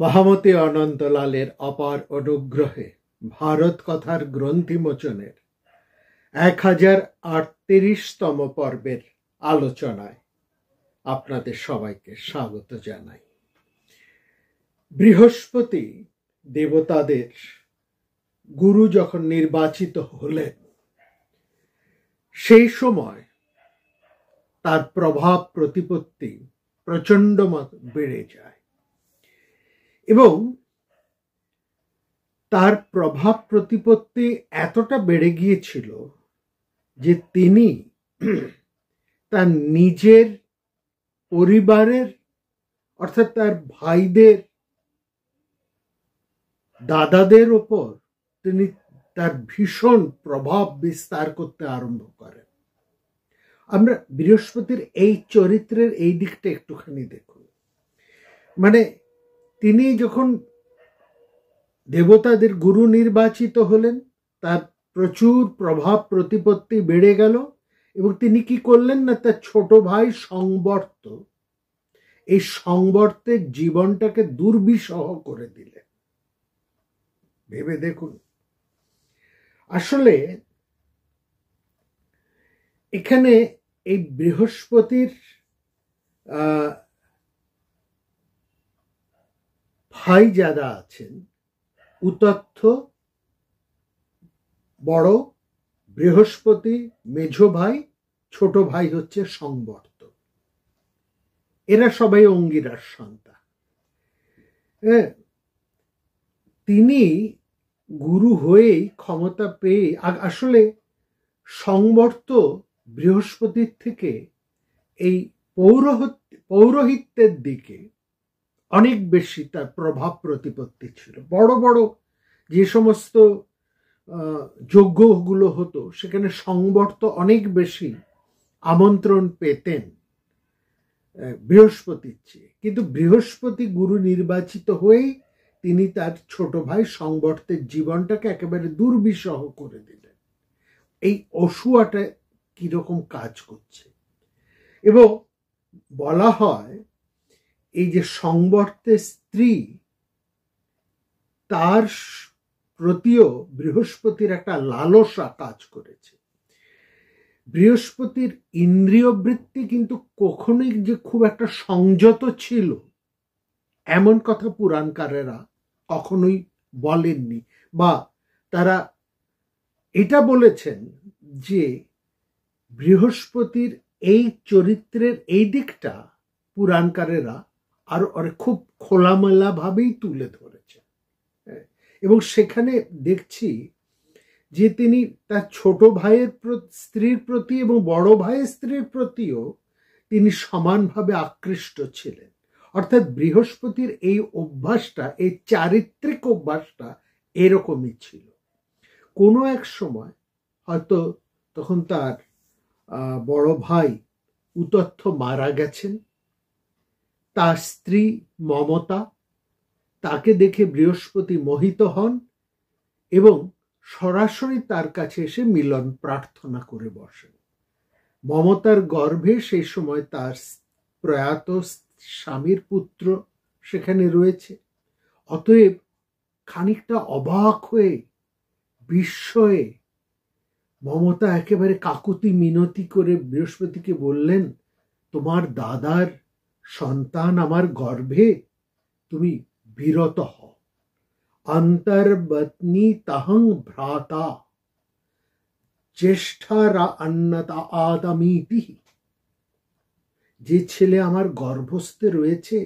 মহামতি অনন্তলালের অপার অনুগ্রহে ভারত কথার গ্রন্থিমোচনের 1038তম পর্বের আলোচনায় আপনাদের সবাইকে স্বাগত জানাই। বৃহস্পতি দেবতাদের গুরু যখন নির্বাচিত হলেন, সেই সময় তার প্রভাব প্রতিপত্তি প্রচণ্ড বেড়ে যায় এবং তার প্রভাব প্রতিপত্তি এতটা বেড়ে গিয়েছিল যে তিনি তার নিজের পরিবারের অর্থাৎ তার ভাইদের, দাদাদের ওপর তিনি তার ভীষণ প্রভাব বিস্তার করতে আরম্ভ করেন। আমরা বৃহস্পতির এই চরিত্রের এই দিকটা একটুখানি দেখুন। মানে তিনি যখন দেবতাদের গুরু নির্বাচিত হলেন, তার প্রচুর প্রভাব প্রতিপত্তি বেড়ে গেল এবং তিনি কি করলেন না, তার ছোট ভাই সংবর্ত, এই সংবর্তের জীবনটাকে দুর্বিষহ করে দিলেন। ভেবে দেখুন, আসলে এখানে এই বৃহস্পতির ভাই যারা আছেন, উতথ্য বড়, বৃহস্পতি মেঝ ভাই, ছোট ভাই হচ্ছে সংবর্ত, এরা সবাই অঙ্গিরার সন্তান। তিনি গুরু হয়েই ক্ষমতা পেয়ে, আসলে সংবর্ত বৃহস্পতির থেকে এই পৌরোহিত্যের দিকে অনেক বেশি তার প্রভাব প্রতিপত্তি ছিল। বড় বড় যে সমস্ত যজ্ঞগুলো হতো, সেখানে সংবর্ত অনেক বেশি আমন্ত্রণ পেতেন বৃহস্পতির চেয়ে। কিন্তু বৃহস্পতি গুরু নির্বাচিত হয়েই তিনি তার ছোট ভাই সংবর্তের জীবনটাকে একেবারে দুর্বিষহ করে দিলেন। এই অসুয়াটা কিরকম কাজ করছে। এবং বলা হয় এই যে সংবর্তের স্ত্রী, তার প্রতিও বৃহস্পতির একটা লালসা কাজ করেছে। বৃহস্পতির ইন্দ্রিয় বৃত্তি কিন্তু কখনোই যে খুব একটা সংযত ছিল এমন কথা পুরাণকারেরা কখনোই বলেননি, বা তারা এটা বলেছেন যে বৃহস্পতির এই চরিত্রের এই দিকটা পুরাণকারেরা আরো খুব খোলামেলা ভাবেই তুলে ধরেছে। এবং সেখানে দেখছি যে তিনি তার ছোট ভাইয়ের স্ত্রীর প্রতি এবং বড় ভাইয়ের স্ত্রীর প্রতিও তিনি সমানভাবে আকৃষ্ট ছিলেন। অর্থাৎ বৃহস্পতির এই অভ্যাসটা, এই চারিত্রিক অভ্যাসটা এরকমই ছিল। কোনো এক সময় হয়তো তখন তার বড় ভাই উতথ্য মারা গেছেন, তার স্ত্রী মমতা, তাকে দেখে বৃহস্পতি মোহিত হন এবং সরাসরি তার কাছে এসে মিলন প্রার্থনা করে বসেন। মমতার গর্ভে সেই সময় তার প্রয়াত স্বামীর পুত্র সেখানে রয়েছে। অতএব খানিকটা অবাক হয়ে, বিস্ময়ে মমতা একেবারে কাকুতি মিনতি করে বৃহস্পতিকে বললেন, তোমার দাদার সন্তান আমার গর্ভে, তুমি বিরত হও। অন্তর্বত্নী তাহং ভ্রাতা জ্যেষ্ঠারা অন্নতা আদামিতি। যে ছেলে আমার গর্ভস্থে রয়েছে,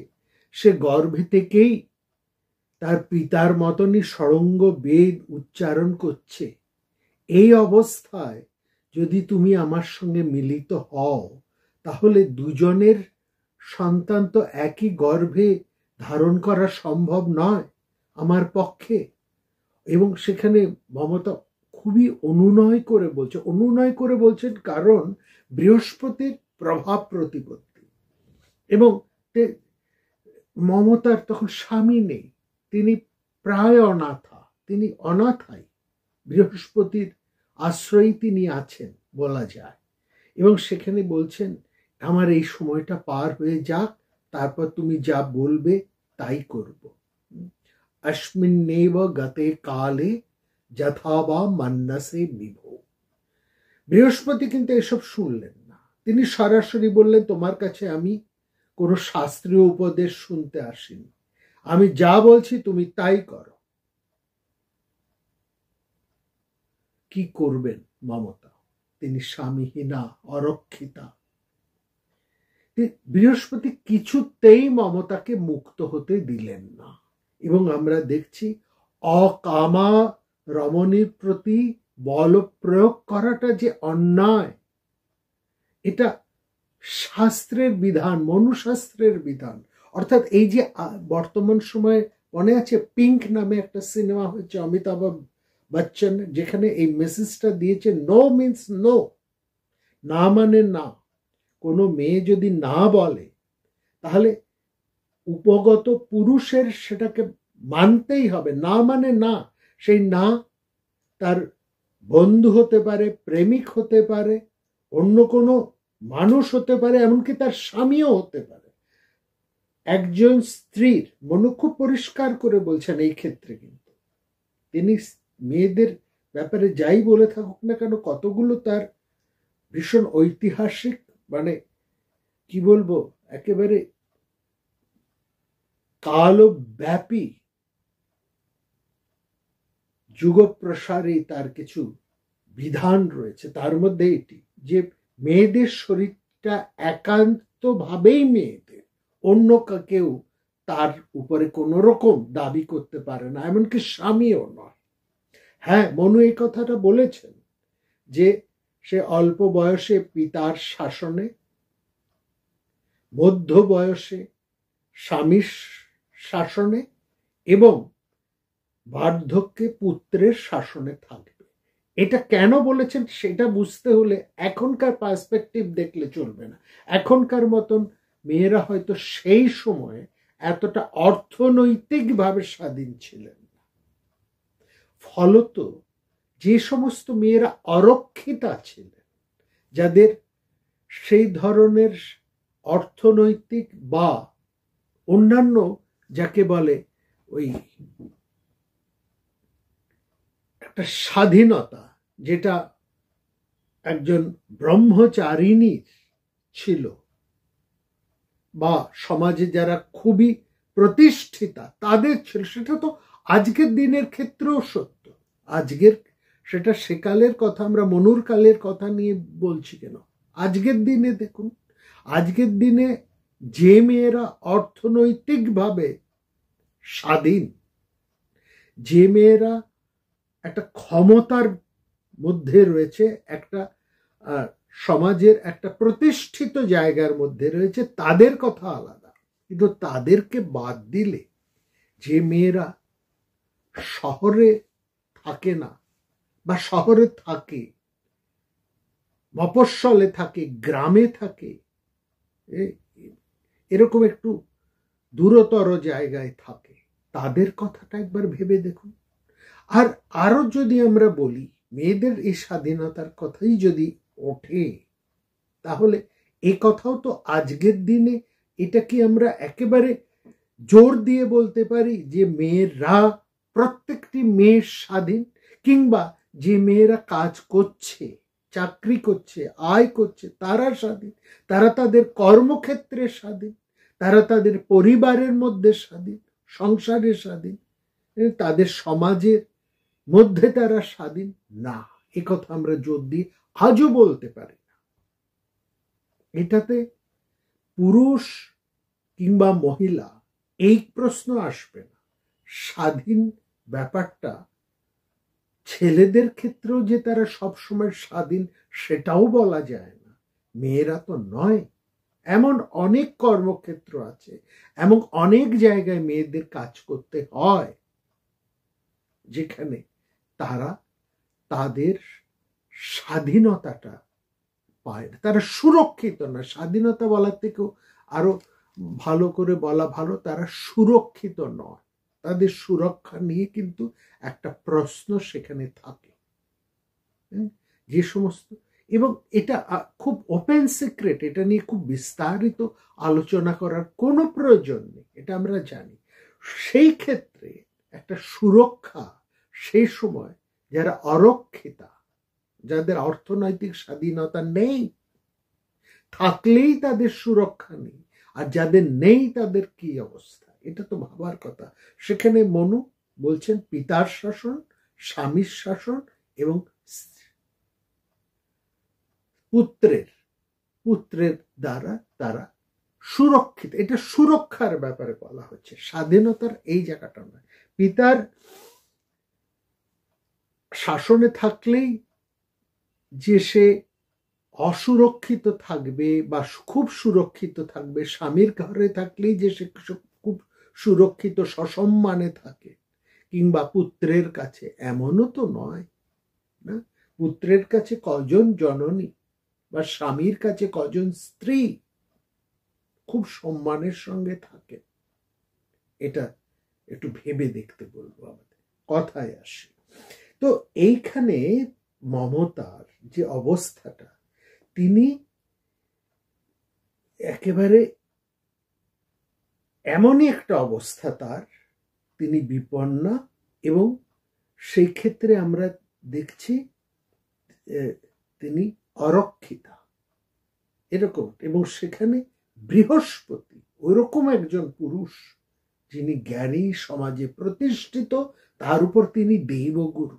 সে গর্ভে থেকেই তার পিতার মতনই ষড়ঙ্গ বেদ উচ্চারণ করছে। এই অবস্থায় যদি তুমি আমার সঙ্গে মিলিত হও, তাহলে দুজনের সন্তান তো একই গর্ভে ধারণ করা সম্ভব নয় আমার পক্ষে। এবং সেখানে মমতা খুবই অনুনয় করে বলছেন, কারণ বৃহস্পতির প্রভাব প্রতিপত্তি। এবং মমতার তখন স্বামী নেই, তিনি প্রায় অনাথা, তিনি অনাথাই, বৃহস্পতির আশ্রয়ই তিনি আছেন বলা যায়। এবং সেখানে বলছেন, আমার এই সময়টা পার হয়ে যাক, তারপর তুমি যা বলবে তাই করব। अस्मिन्नेव गते काले যথাবা মান্নাসে বিভো। বৃহস্পতি কিন্তু এসব শুনলেন না। তিনি সরাসরি বললেন, তোমার কাছে আমি কোনো শাস্ত্রীয় উপদেশ শুনতে আসিনি, আমি যা বলছি তুমি তাই করো। কি করবেন মমতা? তিনি স্বামীহীনা, অরক্ষিতা। বৃহস্পতি কিছুতেই মমতাকে মুক্ত হতে দিলেন না। এবং আমরা দেখছি অকামা রমণীর প্রতি বল প্রয়োগ করাটা যে অন্যায়, এটা শাস্ত্রের বিধান, মনুশাস্ত্রের বিধান। অর্থাৎ এই যে বর্তমান সময়ে মনে আছে পিঙ্ক নামে একটা সিনেমা হয়েছে অমিতাভ বচ্চন, যেখানে এই মেসেজটা দিয়েছে নো মিন্স নো, না মানে না। কোনো মেয়ে যদি না বলে তাহলে উপগত পুরুষের সেটাকে মানতেই হবে। না মানে না, সেই না তার বন্ধু হতে পারে, প্রেমিক হতে পারে, অন্য কোনো মানুষ হতে পারে, এমনকি তার স্বামীও হতে পারে। একজন স্ত্রীর মন খুব পরিষ্কার করে বলছেন এই ক্ষেত্রে, কিন্তু তিনি মেয়েদের ব্যাপারে যাই বলে থাকুক না কেন, কতগুলো তার ভীষণ ঐতিহাসিক, মানে কি বলবো, একেবারে কালব্যাপী যুগপ্রসারী তার কিছু বিধান রয়েছে। তার মধ্যে এটি যে মেয়েদের শরীরটা একান্ত ভাবেই মেয়েদের, অন্য কেউ তার উপরে কোনো রকম দাবি করতে পারে না, এমনকি স্বামীও নয়। হ্যাঁ, মনু এই কথাটা বলেছেন যে সে অল্প বয়সে পিতার শাসনে, মধ্য বয়সে স্বামীর শাসনে এবং বার্ধক্যে পুত্রের শাসনে থাকবে। এটা কেন বলেছেন সেটা বুঝতে হলে এখনকার পার্সপেক্টিভ দেখলে চলবে না। এখনকার মতন মেয়েরা হয়তো সেই সময়ে এতটা অর্থনৈতিকভাবে স্বাধীন ছিলেন না। ফলত যে সমস্ত মেয়েরা অরক্ষিতা ছিলেন, যাদের সেই ধরনের অর্থনৈতিক বা অন্যান্য যাকে বলে ওই একটা স্বাধীনতা, যেটা একজন ব্রহ্মচারিণীর ছিল, বা সমাজে যারা খুবই প্রতিষ্ঠিতা তাদের ছিল, সেটা তো আজকের দিনের ক্ষেত্রেও সত্য। আজকের সেটা সেকালের কথা, আমরা মনুর কালের কথা নিয়ে বলছি কেন, আজকের দিনে দেখুন, আজকের দিনে যে মেয়েরা অর্থনৈতিকভাবে স্বাধীন, যে মেয়েরা একটা ক্ষমতার মধ্যে রয়েছে, একটা সমাজের একটা প্রতিষ্ঠিত জায়গার মধ্যে রয়েছে, তাদের কথা আলাদা। কিন্তু তাদেরকে বাদ দিলে যে মেয়েরা শহরে থাকে না, বা শহরে থাকে, মফস্বলে থাকে, গ্রামে থাকে, এরকম একটু দূরতর জায়গায় থাকে, তাদের কথাটা একবার ভেবে দেখুন। আর আরো যদি আমরা বলি, মেয়েদের এই স্বাধীনতার কথাই যদি ওঠে, তাহলে এই কথাও তো আজকের দিনে, এটা কি আমরা একেবারে জোর দিয়ে বলতে পারি যে মেয়েরা, প্রত্যেকটি মেয়ে স্বাধীন? কিংবা যে মেয়েরা কাজ করছে, চাকরি করছে, আয় করছে, তারা স্বাধীন, তারা তাদের কর্মক্ষেত্রে স্বাধীন, তারা তাদের পরিবারের মধ্যে স্বাধীন, সংসারে স্বাধীন, তাদের সমাজের মধ্যে তারা স্বাধীন না, এ কথা আমরা জোর দিয়ে আজও বলতে পারি না। এটাতে পুরুষ কিংবা মহিলা এই প্রশ্ন আসবে না। স্বাধীন ব্যাপারটা ছেলেদের ক্ষেত্রেও যে তারা সবসময় স্বাধীন সেটাও বলা যায় না। মেয়েরা তো নয়, এমন অনেক কর্মক্ষেত্র আছে, এমন অনেক জায়গায় মেয়েদের কাজ করতে হয় যেখানে তারা তাদের স্বাধীনতাটা পায় না, তারা সুরক্ষিত না। স্বাধীনতা বলার থেকেও আরো ভালো করে বলা ভালো, তারা সুরক্ষিত নয়। তাদের সুরক্ষা নিয়ে কিন্তু একটা প্রশ্ন সেখানে থাকে, যে সমস্ত, এবং এটা খুব ওপেন সিক্রেট, এটা নিয়ে খুব বিস্তারিত আলোচনা করার কোনো প্রয়োজন নেই, এটা আমরা জানি। সেই ক্ষেত্রে একটা সুরক্ষা সেই সময় যারা অরক্ষিতা, যাদের অর্থনৈতিক স্বাধীনতা নেই, থাকলেই তাদের সুরক্ষা নেই, আর যাদের নেই তাদের কি অবস্থা, এটা তো ভাবার কথা। সেখানে মনু বলছেন পিতার শাসন, স্বামীর শাসন এবং পুত্রের দ্বারা তারা সুরক্ষিত। এটা সুরক্ষার ব্যাপারে বলা হচ্ছে, স্বাধীনতার এই জায়গাটা নয়। পিতার শাসনে থাকলেই যে সে অসুরক্ষিত থাকবে বা খুব সুরক্ষিত থাকবে, স্বামীর ঘরে থাকলেই যে সে খুব সুরক্ষিত সসম্মানে থাকে, কিংবা পুত্রের কাছে, এমনও তো নয় না। পুত্রের কাছে কজন জননী বা স্বামীর কাছে কজন স্ত্রী খুব সম্মানের সঙ্গে থাকে, এটা একটু ভেবে দেখতে বলবো। আমাদের কথায় আসে তো এইখানে মমতার যে অবস্থাটা, তিনি একেবারে এমনই একটা অবস্থা তার, তিনি বিপন্না, এবং সেই ক্ষেত্রে আমরা দেখছি তিনি অরক্ষিতা এরকম। এবং সেখানে বৃহস্পতি ওইরকম একজন পুরুষ যিনি জ্ঞানী, সমাজে প্রতিষ্ঠিত, তার উপর তিনি দেবগুরু,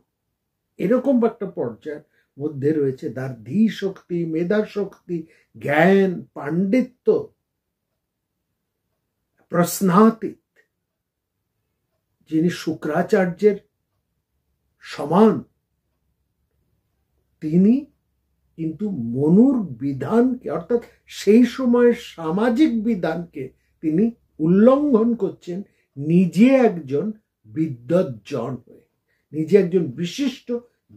এরকম একটা পর্যায়ের মধ্যে রয়েছে। তার ধী শক্তি, মেধা শক্তি, জ্ঞান, পাণ্ডিত্য, প্রশ্নাতীত, যিনি শুক্রাচার্যের সমান, তিনি কিন্তু মনুর বিধানকে, অর্থাৎ সেই সময়ের সামাজিক বিধানকে তিনি উল্লঙ্ঘন করছেন, নিজে একজন বিদ্বজ্জন হয়ে, নিজে একজন বিশিষ্ট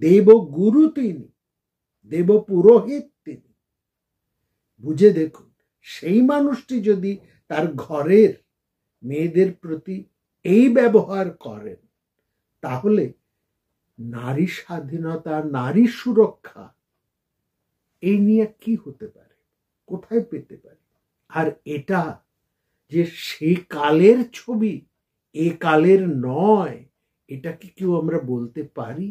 দেবগুরু, তিনি দেবপুরোহিত। তিনি বুঝে দেখুন, সেই মানুষটি যদি তার ঘরের মেয়েদের প্রতি এই ব্যবহার করেন, তাহলে নারী স্বাধীনতা, নারী সুরক্ষা এই নিয়ে কি হতে পারে, কোথায় পেতে পারে? আর এটা যে সেই কালের ছবি, এ কালের নয়, এটা কি কেউ আমরা বলতে পারি?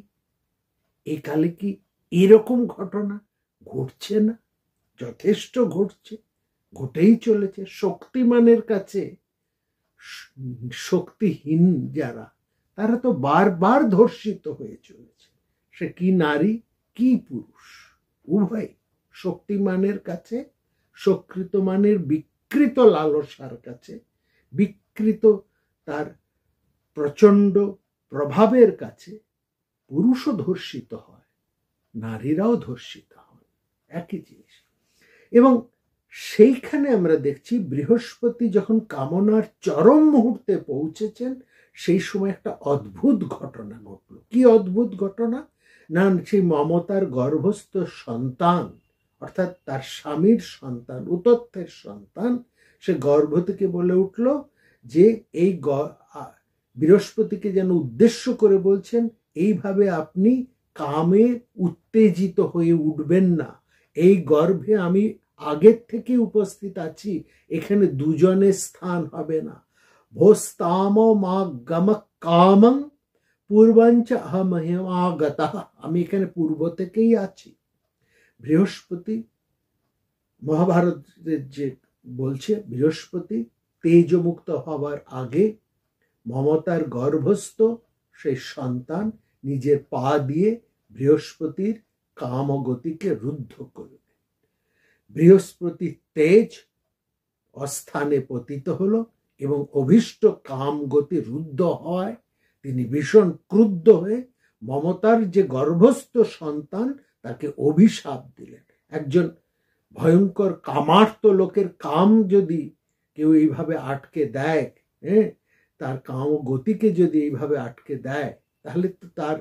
এ কালে কি এরকম ঘটনা ঘটছে না? যথেষ্ট ঘটছে, ঘটেই চলেছে। শক্তিমানের কাছে শক্তিহীন যারা, তারা তো বারবার ধর্ষিত হয়ে চলেছে। সে কি নারী কি পুরুষ, উভয় শক্তিমানের কাছে, শক্তিমানের বিকৃত লালসার কাছে, বিকৃত তার প্রচন্ড প্রভাবের কাছে পুরুষও ধর্ষিত হয়, নারীরাও ধর্ষিত হয়, একই জিনিস। এবং সেইখানে আমরা দেখছি বৃহস্পতি যখন কামনার চরম মুহূর্তে পৌঁছেছেন, সেই সময় একটা অদ্ভুত ঘটনা ঘটল। কি অদ্ভুত ঘটনা? না, সেই মমতার গর্ভস্থ সন্তান, অর্থাৎ তার স্বামীর সন্তান, উতথ্যের সন্তান, সে গর্ভ থেকে বলে উঠল যে এই বৃহস্পতিকে যেন উদ্দেশ্য করে বলছেন, এইভাবে আপনি কামে উত্তেজিত হয়ে উঠবেন না, এই গর্ভে আমি আগের থেকে উপস্থিত আছি, এখানে দুজনের স্থান হবে না। ভোস্তাম মা গম কামং পূর্বাঞ্চ আহমহিমাগতঃ, আমি এখানে পূর্ব থেকেই আছি। বৃহস্পতি, মহাভারতের যে বলছে, বৃহস্পতি তেজমুক্ত হবার আগে মমতার গর্ভস্থ সেই সন্তান নিজের পা দিয়ে বৃহস্পতির কামগতিকে রুদ্ধ করবে। বৃহস্পতি তেজ অস্থানে পতিত হলো এবং অভিষ্ট কাম গতি রুদ্ধ হয়। তিনি ভীষণ ক্রুদ্ধ হয়ে মমতার যে গর্ভস্থ সন্তান তাকে অভিশাপ দিলেন। একজন ভয়ঙ্কর কামার্ত লোকের কাম যদি কেউ এইভাবে আটকে দেয়, তার কাম গতিকে যদি এইভাবে আটকে দেয়, তাহলে তো তার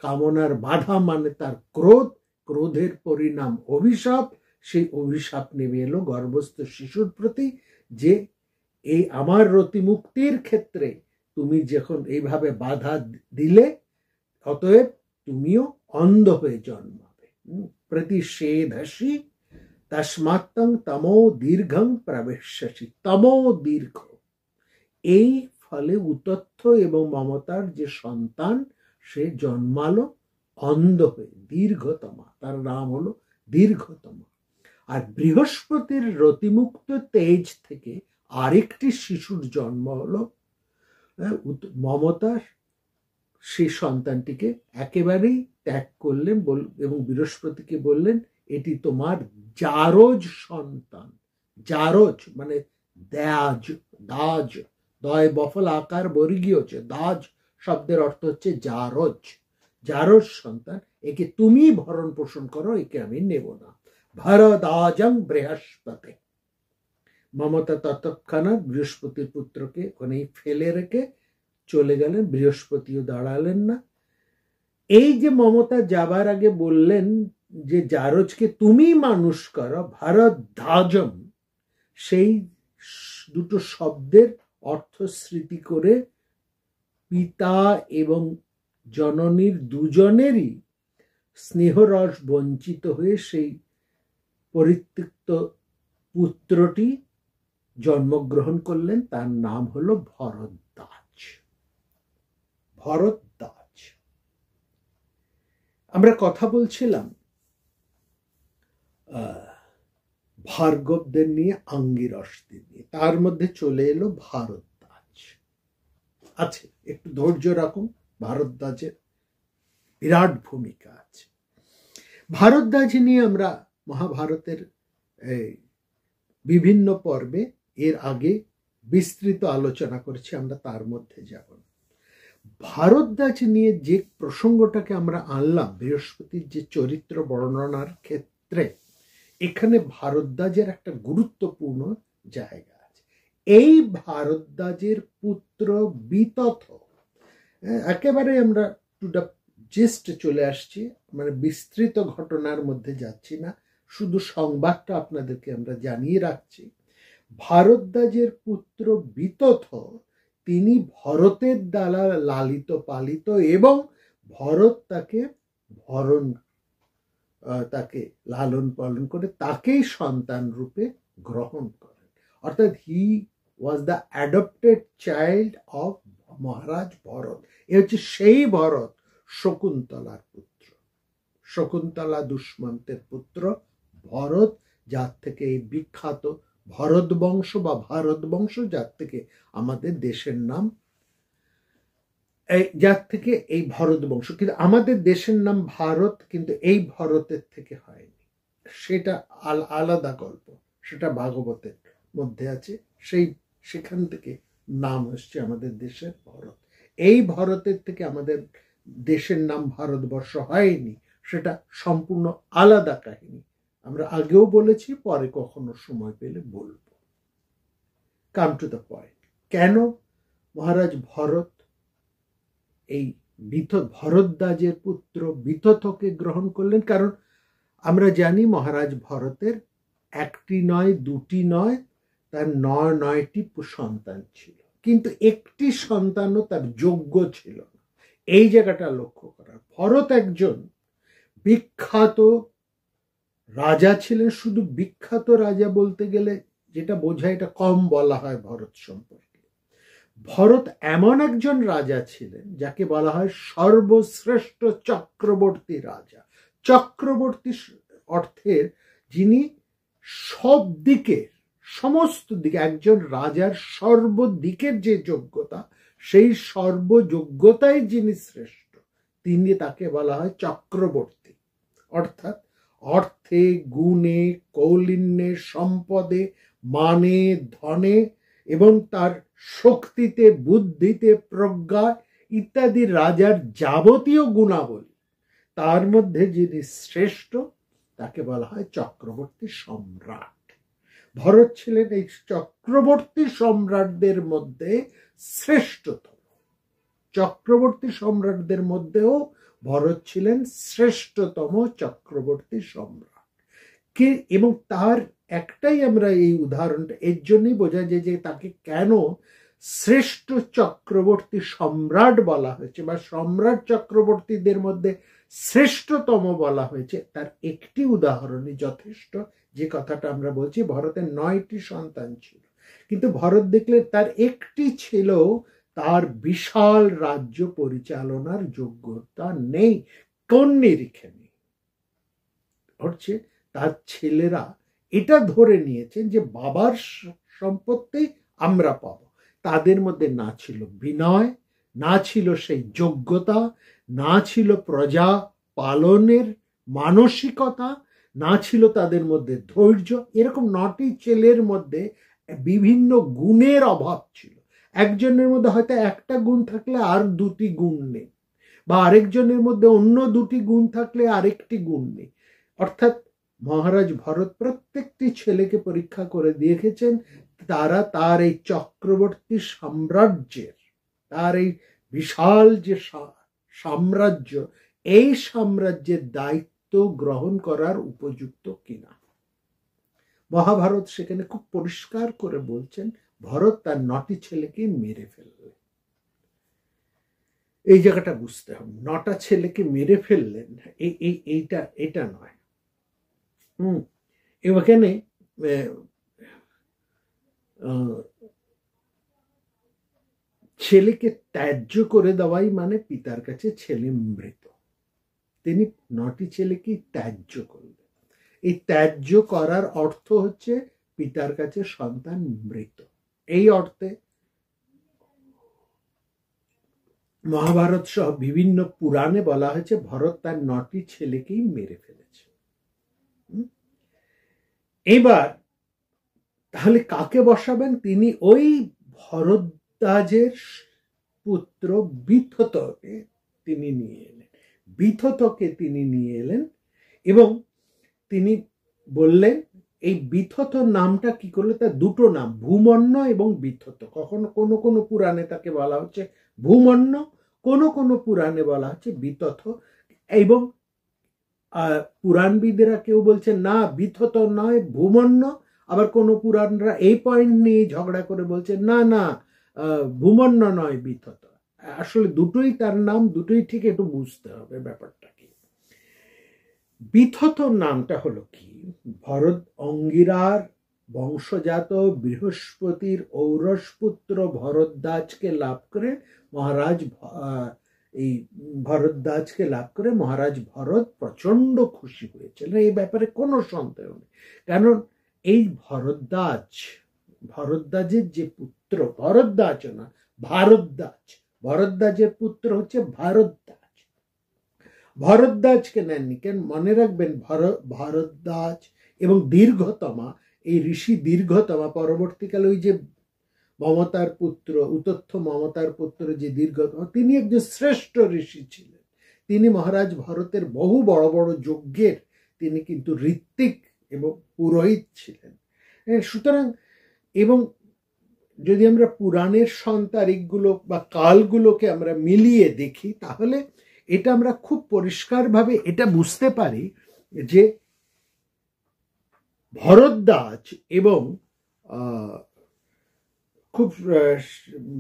কামনার বাধা মানে তার ক্রোধ, ক্রোধের পরিণাম অভিশাপ। সেই অভিশাপ নেমে এলো গর্ভস্থ শিশুর প্রতি, যে এই আমার রতি মুক্তির ক্ষেত্রে তুমি যখন এইভাবে বাধা দিলে, অতএব তুমিও অন্ধ হয়ে জন্মাবে। প্রতিষেধসি তস্মাত্তং তমো দীর্ঘং প্রবেশ্যসি। তমো দীর্ঘ, এই ফলে উতথ্য এবং মমতার যে সন্তান সে জন্মালো অন্ধ হয়ে, দীর্ঘতমা, তার নাম হলো দীর্ঘতমা। আর বৃহস্পতির রতিমুক্ত তেজ থেকে আরেকটি শিশুর জন্ম হলো মমতার। সেই সন্তানটিকে একেবারেই ত্যাগ করলেন এবং বৃহস্পতিকে বললেন এটি তোমার জারজ সন্তান। জারজ মানে দাজ, দাজ, দয় বফল আকার বর্গীয় হচ্ছে দাজ শব্দের অর্থ হচ্ছে জারজ, জারজ সন্তান, একে তুমি ভরণ পোষণ করো, একে আমি নেব না। ভরদাজং বৃহস্পতি। মমতা তৎক্ষণাৎ বৃহস্পতির পুত্রকে ওখানেই ফেলে রেখে চলে গেলেন, বৃহস্পতিও দাঁড়ালেন না। এই যে মমতা যাবার আগে বললেন যে জারজকে তুমি মানুষ করো, ভরদাজম, সেই দুটো শব্দের অর্থ স্মৃতি করে পিতা এবং জননীর দুজনেরই স্নেহরস বঞ্চিত হয়ে সেই পরিত্যক্ত পুত্রটি জন্মগ্রহণ করলেন। তার নাম হলো ভরদ্বাজ। ভরদ্বাজ। আমরা কথা বলছিলাম ভার্গবদের নিয়ে, আঙ্গিরসদের নিয়ে, তার মধ্যে চলে এলো ভারদ্বাজ। আছে, একটু ধৈর্য রাখুন, ভারদ্বাজের বিরাট ভূমিকা আছে। ভারদ্বাজ নিয়ে আমরা মহাভারতের বিভিন্ন পর্বে এর আগে বিস্তৃত আলোচনা করেছি, আমরা তার মধ্যে যাব না। ভারদ্বাজ নিয়ে যে প্রসঙ্গটাকে আমরা আনলাম বৃহস্পতির যে চরিত্র বর্ণনার ক্ষেত্রে, এখানে ভারদ্বাজের একটা গুরুত্বপূর্ণ জায়গা আছে। এই ভারদ্বাজের পুত্র বিতথ, একেবারে আমরা টু দ্য জিস্ট চলে আসছি, মানে বিস্তৃত ঘটনার মধ্যে যাচ্ছি না, শুধু সংবাদটা আপনাদেরকে আমরা জানিয়ে রাখছি। ভারদ্বাজের পুত্র বিতথ, তিনি ভরতের দ্বারা লালিত পালিত এবং ভরত তাকে তাকে লালন পালন করে তাকেই সন্তান রূপে গ্রহণ করেন। অর্থাৎ he was the adopted child of Maharaj Bharat. এ হচ্ছে সেই ভরত, শকুন্তলার পুত্র, শকুন্তলা দুষ্মন্তের পুত্র ভরত, যার থেকে এই বিখ্যাত ভরত বংশ বা ভারত বংশ, যার থেকে আমাদের দেশের নাম, যার থেকে এই ভরত বংশ। কিন্তু আমাদের দেশের নাম ভারত, কিন্তু এই ভরতের থেকে হয়নি, সেটা আলাদা গল্প, সেটা ভাগবতের মধ্যে আছে। সেখান থেকে নাম হচ্ছে আমাদের দেশের ভরত। এই ভরতের থেকে আমাদের দেশের নাম ভারতবর্ষ হয়নি, সেটা সম্পূর্ণ আলাদা কাহিনী। আমরা আগেও বলেছি, পরে কখনো সময় পেলে বলবো। কাম টু দ্য পয়েন্ট, কেন মহারাজ ভরত এই ভরদ্বাজের পুত্র বিতথকে গ্রহণ করলেন? কারণ আমরা জানি মহারাজ ভরতের একটি নয়, দুটি নয়, তার নয়টি সন্তান ছিল, কিন্তু একটি সন্তানও তার যোগ্য ছিল না। এই জায়গাটা লক্ষ্য করা। ভরত একজন বিখ্যাত রাজা ছিলেন। শুধু বিখ্যাত রাজা বলতে গেলে যেটা বোঝায় এটা কম বলা হয় ভরত সম্পর্কে। ভরত এমন একজন রাজা ছিলেন যাকে বলা হয় সর্বশ্রেষ্ঠ চক্রবর্তী রাজা। চক্রবর্তী অর্থের যিনি সব দিকের, সমস্ত দিকে, একজন রাজার সর্বদিকের যে যোগ্যতা, সেই সর্বযোগ্যতায় যিনি শ্রেষ্ঠ, তিনি, তাকে বলা হয় চক্রবর্তী। অর্থাৎ অর্থে, গুণে, কৌলিন্যে, সম্পদে, মানে, ধনে এবং তার শক্তিতে, বুদ্ধিতে, প্রজ্ঞা ইত্যাদি রাজার যাবতীয় গুণাবলী, তার মধ্যে যিনি শ্রেষ্ঠ তাকে বলা হয় চক্রবর্তী সম্রাট। ভরত ছিলেন এই চক্রবর্তী সম্রাটদের মধ্যে শ্রেষ্ঠতম। চক্রবর্তী সম্রাটদের মধ্যেও ভরত ছিলেন শ্রেষ্ঠতম চক্রবর্তী সম্রাট। এবং তার একটাই আমরা এই উদাহরণটা এর জন্যই বোঝা যায় যে তাকে কেন শ্রেষ্ঠ চক্রবর্তী সম্রাট বলা হয়েছে বা সম্রাট চক্রবর্তীদের মধ্যে শ্রেষ্ঠতম বলা হয়েছে, তার একটি উদাহরণই যথেষ্ট। যে কথাটা আমরা বলছি, ভরতের 9টি সন্তান ছিল, কিন্তু ভরত দেখলে তার একটি ছিল তার বিশাল রাজ্য পরিচালনার যোগ্যতা নেই, কোন নিরিখে নেই। হচ্ছে তার ছেলেরা এটা ধরে নিয়েছেন যে বাবার সম্পত্তি আমরা পাবো। তাদের মধ্যে না ছিল বিনয়, না ছিল সেই যোগ্যতা, না ছিল প্রজা পালনের মানসিকতা, না ছিল তাদের মধ্যে ধৈর্য। এরকম 9টি ছেলের মধ্যে বিভিন্ন গুণের অভাব ছিল। একজনের মধ্যে হয়তো একটা গুণ থাকলে আর 2টি গুণ নেই, বা আরেকজনের মধ্যে অন্য 2টি গুণ থাকলে আরেকটি গুণ নেই। অর্থাৎ মহারাজ ভরত প্রত্যেকটি ছেলেকে পরীক্ষা করে দেখেছেন, তারা তার এই চক্রবর্তী সাম্রাজ্যের, তার এই বিশাল যে সাম্রাজ্য, এই সাম্রাজ্যের দায়িত্ব গ্রহণ করার উপযুক্ত কিনা। মহাভারত সেখানে খুব পরিষ্কার করে বলছেন ভরত তার 9টি ছেলেকে মেরে ফেললেন। এই জায়গাটা বুঝতে হবে, 9টা ছেলেকে মেরে ফেললেন, এইটা নয়। এখানে ছেলেকে ত্যায্য করে দেওয়াই মানে পিতার কাছে ছেলে মৃত। তিনি 9টি ছেলেকে ত্যায্য করলেন। এই ত্যায্য করার অর্থ হচ্ছে পিতার কাছে সন্তান মৃত। এই অর্থে মহাভারত সহ বিভিন্ন পুরাণে বলা হয়েছে ভরত তার 9টি ছেলেকেই মেরে ফেলেছে। এবার তাহলে কাকে বসাবেন? তিনি ওই ভরদ্বাজের পুত্র বিথতকে তিনি নিয়ে এলেন। বিথতকে তিনি নিয়ে এলেন এবং তিনি বললেন, এই বিথত নামটা কি করলে, তার 2টো নাম, ভূমন্য এবং বিথত। কখনো কোনো কোনো পুরাণে তাকে বলা হচ্ছে ভূমন্য, কোনো কোনো পুরাণে বলা হচ্ছে বিথত। এবং পুরাণবিদেরা কেউ বলছে না বিথত নয় ভূমন্য, আবার কোনো পুরাণরা এই পয়েন্ট নিয়ে ঝগড়া করে বলছে না না ভূমন্য নয় বিথত। আসলে দুটোই তার নাম, দুটোই ঠিক, একটু বুঝতে হবে ব্যাপারটা কি। বিথত নামটা হলো কি, ভরত অঙ্গিরার বংশজাত বৃহস্পতির ঔরস পুত্র ভরদ্বাজকে লাভ করে মহারাজ এই ভরদ্বাজকে লাভ করে মহারাজ ভরত প্রচন্ড খুশি হয়েছিলেন। এই ব্যাপারে কোনো সন্দেহ নেই, কারণ এই ভরদ্বাজের যে পুত্র, ভরদ্বাজ না ভারদ্বাজ, ভরদ্বাজের পুত্র হচ্ছে ভারদ্বাজ। ভরদ্বাজকে নেননি কেন? মনে রাখবেন ভরদ্বাজ এবং দীর্ঘতমা, এই ঋষি দীর্ঘতমা পরবর্তীকালে ওই যে মমতার পুত্র, উতথ্য মমতার পুত্র যে দীর্ঘতমা, তিনি একজন শ্রেষ্ঠ ঋষি ছিলেন। তিনি মহারাজ ভরতের বহু বড় বড় যজ্ঞের তিনি কিন্তু ঋত্বিক এবং পুরোহিত ছিলেন। সুতরাং, এবং যদি আমরা পুরাণের সন্তারিকগুলো বা কালগুলোকে আমরা মিলিয়ে দেখি, তাহলে এটা আমরা খুব পরিষ্কারভাবে এটা বুঝতে পারি যে ভরদ্বাজ এবং খুব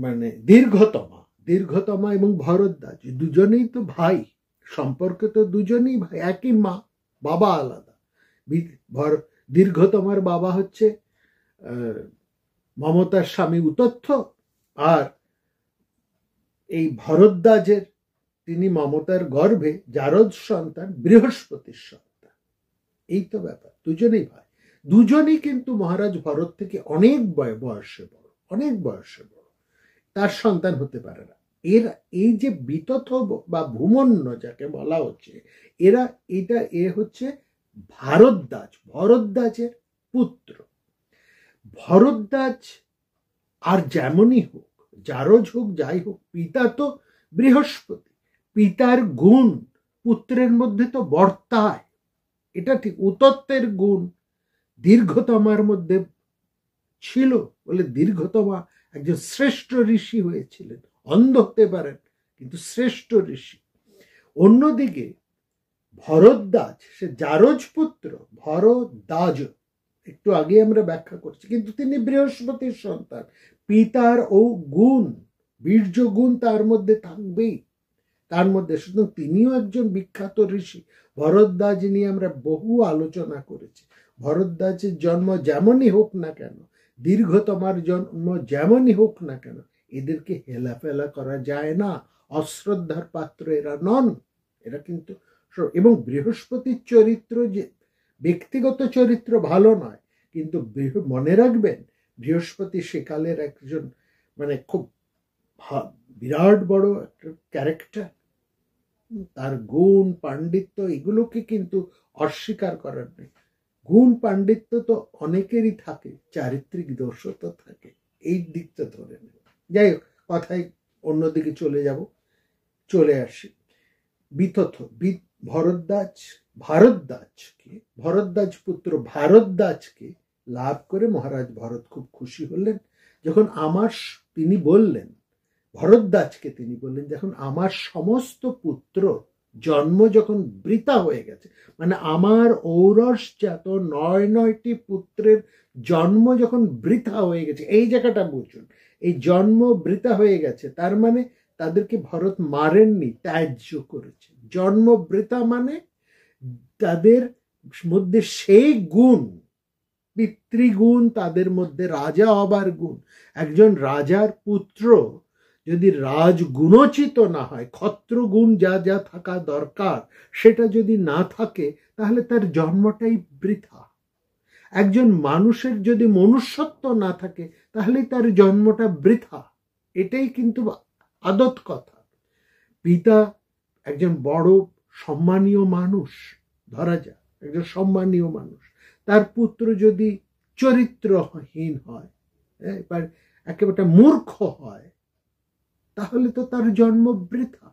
মানে দীর্ঘতমা এবং ভরদ্বাজ দুজনেই তো ভাই, সম্পর্ক তো দুজনেই ভাই, একই মা, বাবা আলাদা। দীর্ঘতমার বাবা হচ্ছে মমতার স্বামী উতথ্য, আর এই ভরদ্বাজের তিনি মমতার গর্ভে জারদ সন্তান, বৃহস্পতির সন্তান। এই তো ব্যাপার, দুজনেই ভাই, দুজনেই কিন্তু মহারাজ ভরত থেকে অনেক বয়সে বড়, অনেক বয়সে বড়, তার সন্তান হতে পারে না। এই যে বিতথ বা ভূমন্য যাকে বলা হচ্ছে, এ হচ্ছে ভরদ্বাজের পুত্র। ভরদ্বাজ আর যেমনই হোক, জারজ হোক, যাই হোক, পিতা তো বৃহস্পতি, পিতার গুণ পুত্রের মধ্যে তো বর্তায়, এটা ঠিক। উতত্বের গুণ দীর্ঘতমার মধ্যে ছিল বলে দীর্ঘতমা একজন শ্রেষ্ঠ ঋষি হয়েছিলেন। অন্ধ হতে পারেন কিন্তু শ্রেষ্ঠ ঋষি। অন্যদিকে ভরদ্বাজ, সে জারজ পুত্র, ভরদ্বাজ একটু আগে আমরা ব্যাখ্যা করছি, কিন্তু তিনি বৃহস্পতির সন্তান। পিতার ও গুণ, বীর্য গুণ তার মধ্যে থাকবেই, তার মধ্যে। সুতরাং তিনিও একজন বিখ্যাত ঋষি। ভরদ্বাজ নিয়ে আমরা বহু আলোচনা করেছি। ভরদ্বাজের জন্ম যেমনই হোক না কেন, দীর্ঘতমার জন্ম যেমনই হোক না কেন, এদেরকে হেলাফেলা করা যায় না। অশ্রদ্ধার পাত্র এরা নন। এরা কিন্তু, এবং বৃহস্পতির চরিত্র যে ব্যক্তিগত চরিত্র ভালো নয়, কিন্তু মনে রাখবেন বৃহস্পতি সেকালের একজন মানে খুব বিরাট বড় একটা ক্যারেক্টার। তার গুণ পাণ্ডিত্য এগুলোকে কিন্তু অস্বীকার করার নেই। গুণ পাণ্ডিত্য তো অনেকেরই থাকে, চারিত্রিক দোষও তো থাকে, এই দিকটা ধরে নেব। যাই হোক, কথায় অন্যদিকে চলে আসি। বিতথ ভরদ্বাজ পুত্র ভারদ্বাজকে লাভ করে মহারাজ ভরত খুব খুশি হলেন। যখন তিনি বললেন যখন আমার সমস্ত পুত্র জন্ম যখন বৃথা হয়ে গেছে, মানে আমার ঔরসজাত 9টি পুত্রের জন্ম যখন বৃথা হয়ে গেছে, এই জায়গাটা বুঝুন, এই জন্ম বৃথা হয়ে গেছে তার মানে তাদেরকে ভরত মারেননি, ত্যায্য করেছে। জন্ম বৃথা মানে তাদের মধ্যে সেই গুণ, পিতৃগুণ, তাদের মধ্যে রাজা হবার গুণ। একজন রাজার পুত্র যদি রাজগুণোচিত না হয়, ক্ষত্রগুণ যা যা থাকা দরকার সেটা যদি না থাকে, তাহলে তার জন্মটাই বৃথা। একজন মানুষের যদি মনুষ্যত্ব না থাকে, তাহলে তার জন্মটা বৃথা। এটাই কিন্তু আদত কথা। পিতা একজন বড় সম্মানীয় মানুষ, ধরা যাক একজন সম্মানীয় মানুষ, তার পুত্র যদি চরিত্রহীন হয়, একেবারে মূর্খ হয়, তাহলে তো তার জন্ম বৃথা,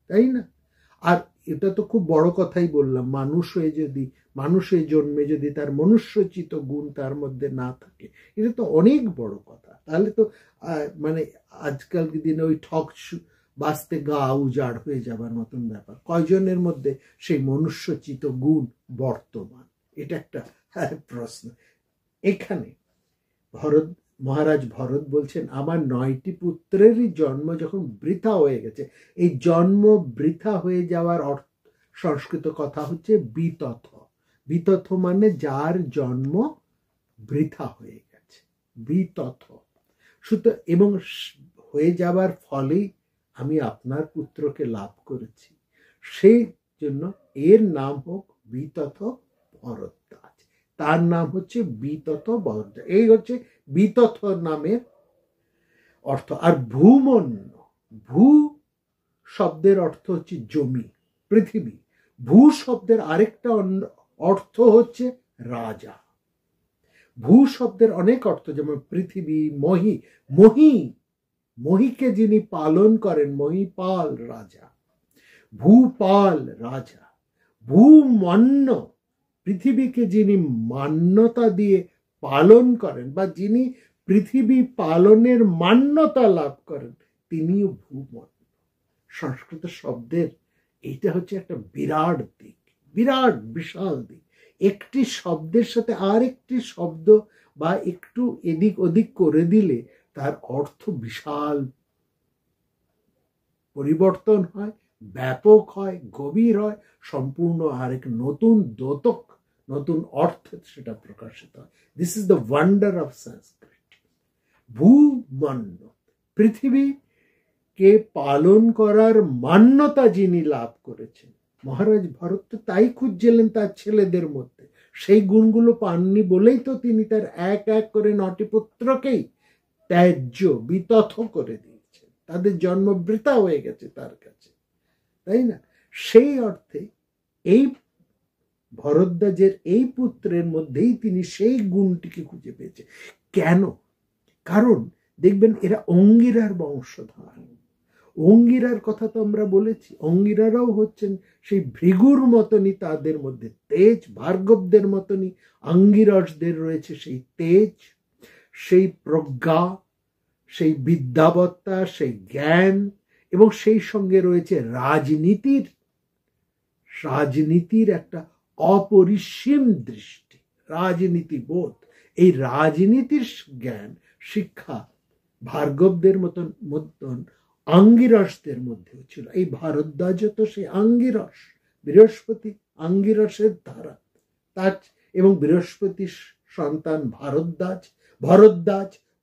তাই না? আর এটা তো খুব বড় কথাই বললাম, মানুষের জন্মে যদি তার মনুষ্যচিত গুণ তার মধ্যে না থাকে, এটা তো অনেক বড় কথা। তাহলে তো মানে আজকাল দিনে ওই ঠক বাঁচতে গা উজাড় হয়ে যাবার মতন ব্যাপার। কয়জনের মধ্যে সেই মনুষ্যচিত গুণ বর্তমান? এটা একটা প্রশ্ন। এখানে মহারাজ ভরত বলছেন, আমার 9টি পুত্রেরই জন্ম যখন বৃথা হয়ে গেছে, এই জন্ম বৃথা হয়ে যাওয়ার সংস্কৃত কথা হচ্ছে বিতথ। বিতথ মানে যার জন্ম বৃথা হয়ে গেছে, বিতথ। এবং হয়ে যাবার ফলেই আমি আপনার পুত্রকে লাভ করেছি, সেই জন্য এর নাম হোক বিতথ ভরদ্বাজ। তার নাম হচ্ছে বিতথ ভরদ্বাজ। এই হচ্ছে বিতথ নামের অর্থ। আর ভূমন্য, ভূ শব্দের অর্থ হচ্ছে জমি, পৃথিবী। ভূ শব্দের আরেকটা অর্থ হচ্ছে রাজা। ভূ শব্দের অনেক অর্থ, যেমন পৃথিবী, মহিকে যিনি পালন করেন, মহিপাল রাজা, ভূপাল রাজা। ভূমন্য, পৃথিবীকে যিনি মান্যতা দিয়ে পালন করেন, বা যিনি পৃথিবী পালনের মান্যতা লাভ করেন, তিনিও ভূমন্য। সংস্কৃত শব্দের এইটা হচ্ছে একটা বিরাট দিক, বিশাল দিক। একটি শব্দের সাথে আরেকটি শব্দ বা একটু এদিক ওদিক করে দিলে তার অর্থ বিশাল পরিবর্তন হয়, ব্যাপক হয়, গভীর হয়, সম্পূর্ণ আরেক নতুন দ্যোতক, নতুন অর্থে সেটা প্রকাশিত হয়। This is the wonder of Sanskrit. ভূমন্য, পৃথিবীকে পালন করার মান্যতা যিনি লাভ করেছেন, মহারাজ ভরত তো তাই খুঁজছিলেন তার ছেলেদের মধ্যে। সেই গুণগুলো পাননি বলেই তো তিনি তার এক এক করে 9টি পুত্রকেই ত্যায্য, বিতথ করে দিয়েছেন। তাদের জন্ম বৃথা হয়ে গেছে তার কাছে, তাই না? সেই অর্থে এই ভরদ্বাজের এই পুত্রের মধ্যেই তিনি সেই গুণটিকে খুঁজে পেয়েছেন। কেন? কারণ দেখবেন এরা অঙ্গিরার বংশধর। অঙ্গিরার কথা তো আমরা বলেছি, অঙ্গিরারাও হচ্ছেন সেই ভৃগুর মতনই, তাদের মধ্যে তেজ, ভার্গবদের মতনই আঙ্গিরসদের রয়েছে সেই তেজ, সেই প্রজ্ঞা, সেই বিদ্যাবত্তা, সেই জ্ঞান, এবং সেই সঙ্গে রয়েছে রাজনীতির একটা অপরিসীম দৃষ্টি, রাজনীতি বোধ। এই রাজনীতির জ্ঞান, শিক্ষা ভার্গবদের মতন আঙ্গিরসদের মধ্যেও ছিল। এই ভারদ্বাজ তো সেই আঙ্গিরস, বৃহস্পতি আঙ্গিরসের ধারা, তার এবং বৃহস্পতির সন্তান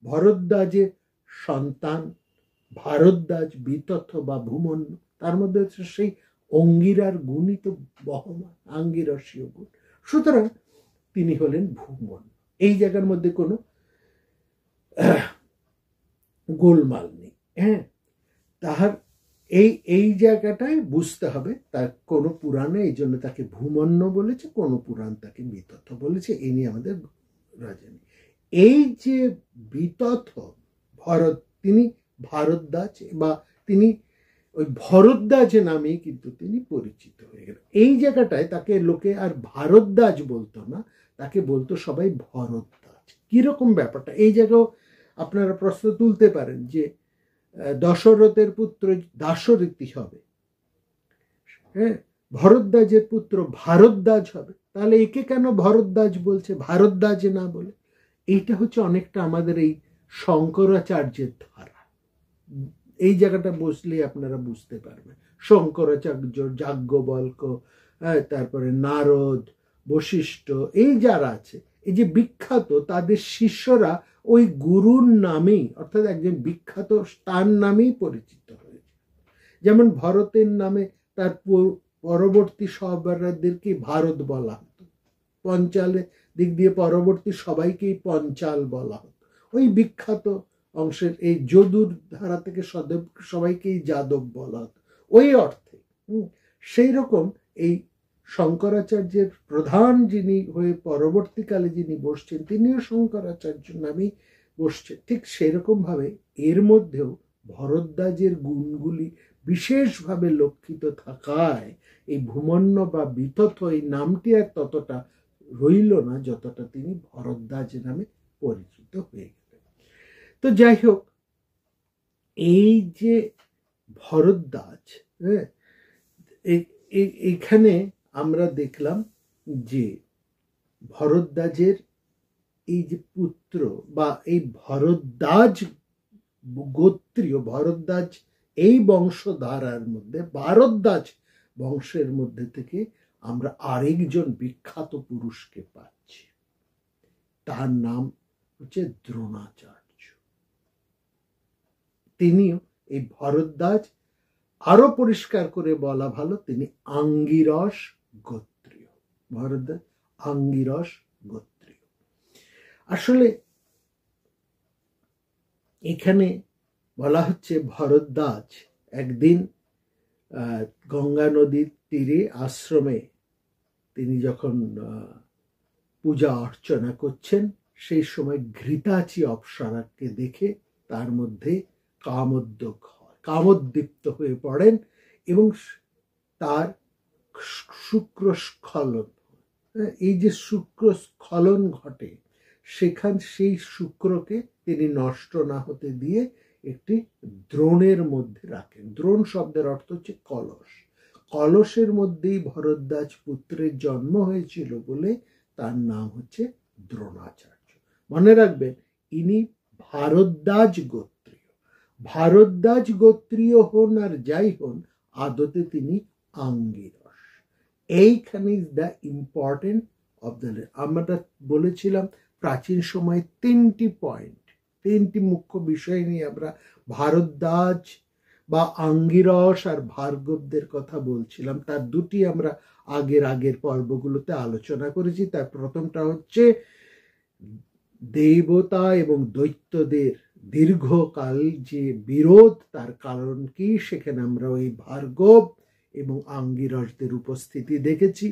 ভরদ্বাজের সন্তান ভারদ্বাজ, বিতথ বা ভূমন্য, তার মধ্যে হচ্ছে সেই অঙ্গিরার গুণই তো বহমান, আঙ্গিরসীয় গুণ। সুতরাং তিনি হলেন ভূমন্য। এই জায়গার মধ্যে কোনো গোলমাল নেই। হ্যাঁ, তাহার এই জায়গাটাই বুঝতে হবে। তার কোন পুরাণে এই জন্য তাকে ভূমন্য বলেছে, কোন পুরাণ তাকে বিতথ বলেছে, এই নিয়ে আমাদের রাজনী। এই যে বিতথ ভরত, তিনি ভারদ্বাজ বা তিনি ওই ভরদ্বাজ নামেই কিন্তু তিনি পরিচিত হয়ে গেলেন। এই জায়গাটায় তাকে লোকে আর ভারদ্বাজ বলতো না, তাকে বলতো সবাই ভরদ্বাজ। কিরকম ব্যাপারটা, এই জায়গাও আপনারা প্রশ্ন তুলতে পারেন যে দশরথের পুত্র দাশরথী হবে, হ্যাঁ, ভরদ্বাজের পুত্র ভারদ্বাজ হবে, তাহলে একে কেন ভরদ্বাজ বলছে, ভারদ্বাজ না বলে? এইটা হচ্ছে অনেকটা আমাদের এই শঙ্করাচার্যের ধারা। এই জায়গাটা বসলে আপনারা বুঝতে পারবেন। শঙ্করাচার্য, যাজ্ঞবল্ক্য, তারপরে নারদ, বশিষ্ঠ, এই যারা আছে, এই যে বিখ্যাত, তাদের শিষ্যরা ওই গুরুর নামেই, অর্থাৎ একজন বিখ্যাত তার নামেই পরিচিত হয়েছে। যেমন ভরতের নামে তার পরবর্তী সহবারদেরকে ভারত বলা হতো, পঞ্চালের দিক দিয়ে পরবর্তী সবাইকেই পঞ্চাল বলা হতো। ওই বিখ্যাত অংশের এই যদুর ধারা থেকে সবাইকেই যাদব বলা হতো ওই অর্থে। সেই রকম এই শঙ্করাচার্যের প্রধান যিনি হয়ে পরবর্তীকালে যিনি বসছেন, তিনিও শঙ্করাচার্য নামেই বসছেন। ঠিক সেরকম ভাবে এর মধ্যেও ভরদ্বাজের গুণগুলি বিশেষভাবে লক্ষিত থাকায় এই ভূমন্য বা বিতথ এই নামটি আর ততটা রইল না যতটা তিনি ভরদ্বাজ নামে পরিচিত হয়ে গেলেন। তো যাই হোক, এই যে ভরদ্বাজ, এখানে আমরা দেখলাম যে ভরদ্বাজের এই যে পুত্র বা এই ভরদ্বাজ গোত্রীয়, ভরদ্বাজ এই বংশধারার মধ্যে, ভারদ্বাজ বংশের মধ্যে থেকে আমরা আরেকজন বিখ্যাত পুরুষকে পাচ্ছি। তার নাম হচ্ছে দ্রোণাচার্য। তিনিও এই ভরদ্বাজ, আরো পরিষ্কার করে বলা ভালো, তিনি আঙ্গিরস গোত্রীয়। ভরদ্বাজ আঙ্গিরস গোত্রীয়। আসলে এখানে বলা হচ্ছে ভরদ্বাজ একদিন গঙ্গা নদীর তীরে আশ্রমে তিনি যখন পূজা অর্চনা করছেন, সেই সময় ঘৃতাচি অপ্সরাকে দেখে তার মধ্যে কামোদ্যোগ হয়, কামোদ্দীপ্ত হয়ে পড়েন এবং তার শুক্রস্খলন। এই যে শুক্রস্খলন ঘটে, সেই শুক্রকে তিনি নষ্ট না হতে দিয়ে একটি দ্রোণের মধ্যে রাখেন। দ্রোণ শব্দের অর্থ হচ্ছে কলস। কলসের মধ্যেই ভরদ্বাজ পুত্রের জন্ম হয়েছিল বলে তার নাম হচ্ছে দ্রোণাচার্য। মনে রাখবেন, ইনি ভারদ্বাজ গোত্রীয়। ভারদ্বাজ গোত্রীয় হন আর যাই হন, আদতে তিনি আঙ্গিরস। এইখানে is the important of the. আমরা বলেছিলাম প্রাচীন সময়ে তিনটি মুখ্য বিষয় নিয়ে আমরা ভারদ্বাজ বা আঙ্গিরস আর ভার্গবদের কথা বলছিলাম। তার দুটি আমরা আগের পর্বগুলোতে আলোচনা করেছি। তার প্রথমটা হচ্ছে দেবতা এবং দৈত্যদের দীর্ঘকাল যে বিরোধ, তার কারণ কি, সেখানে আমরা ওই ভার্গব এবং আঙ্গিরসদের উপস্থিতি দেখেছি।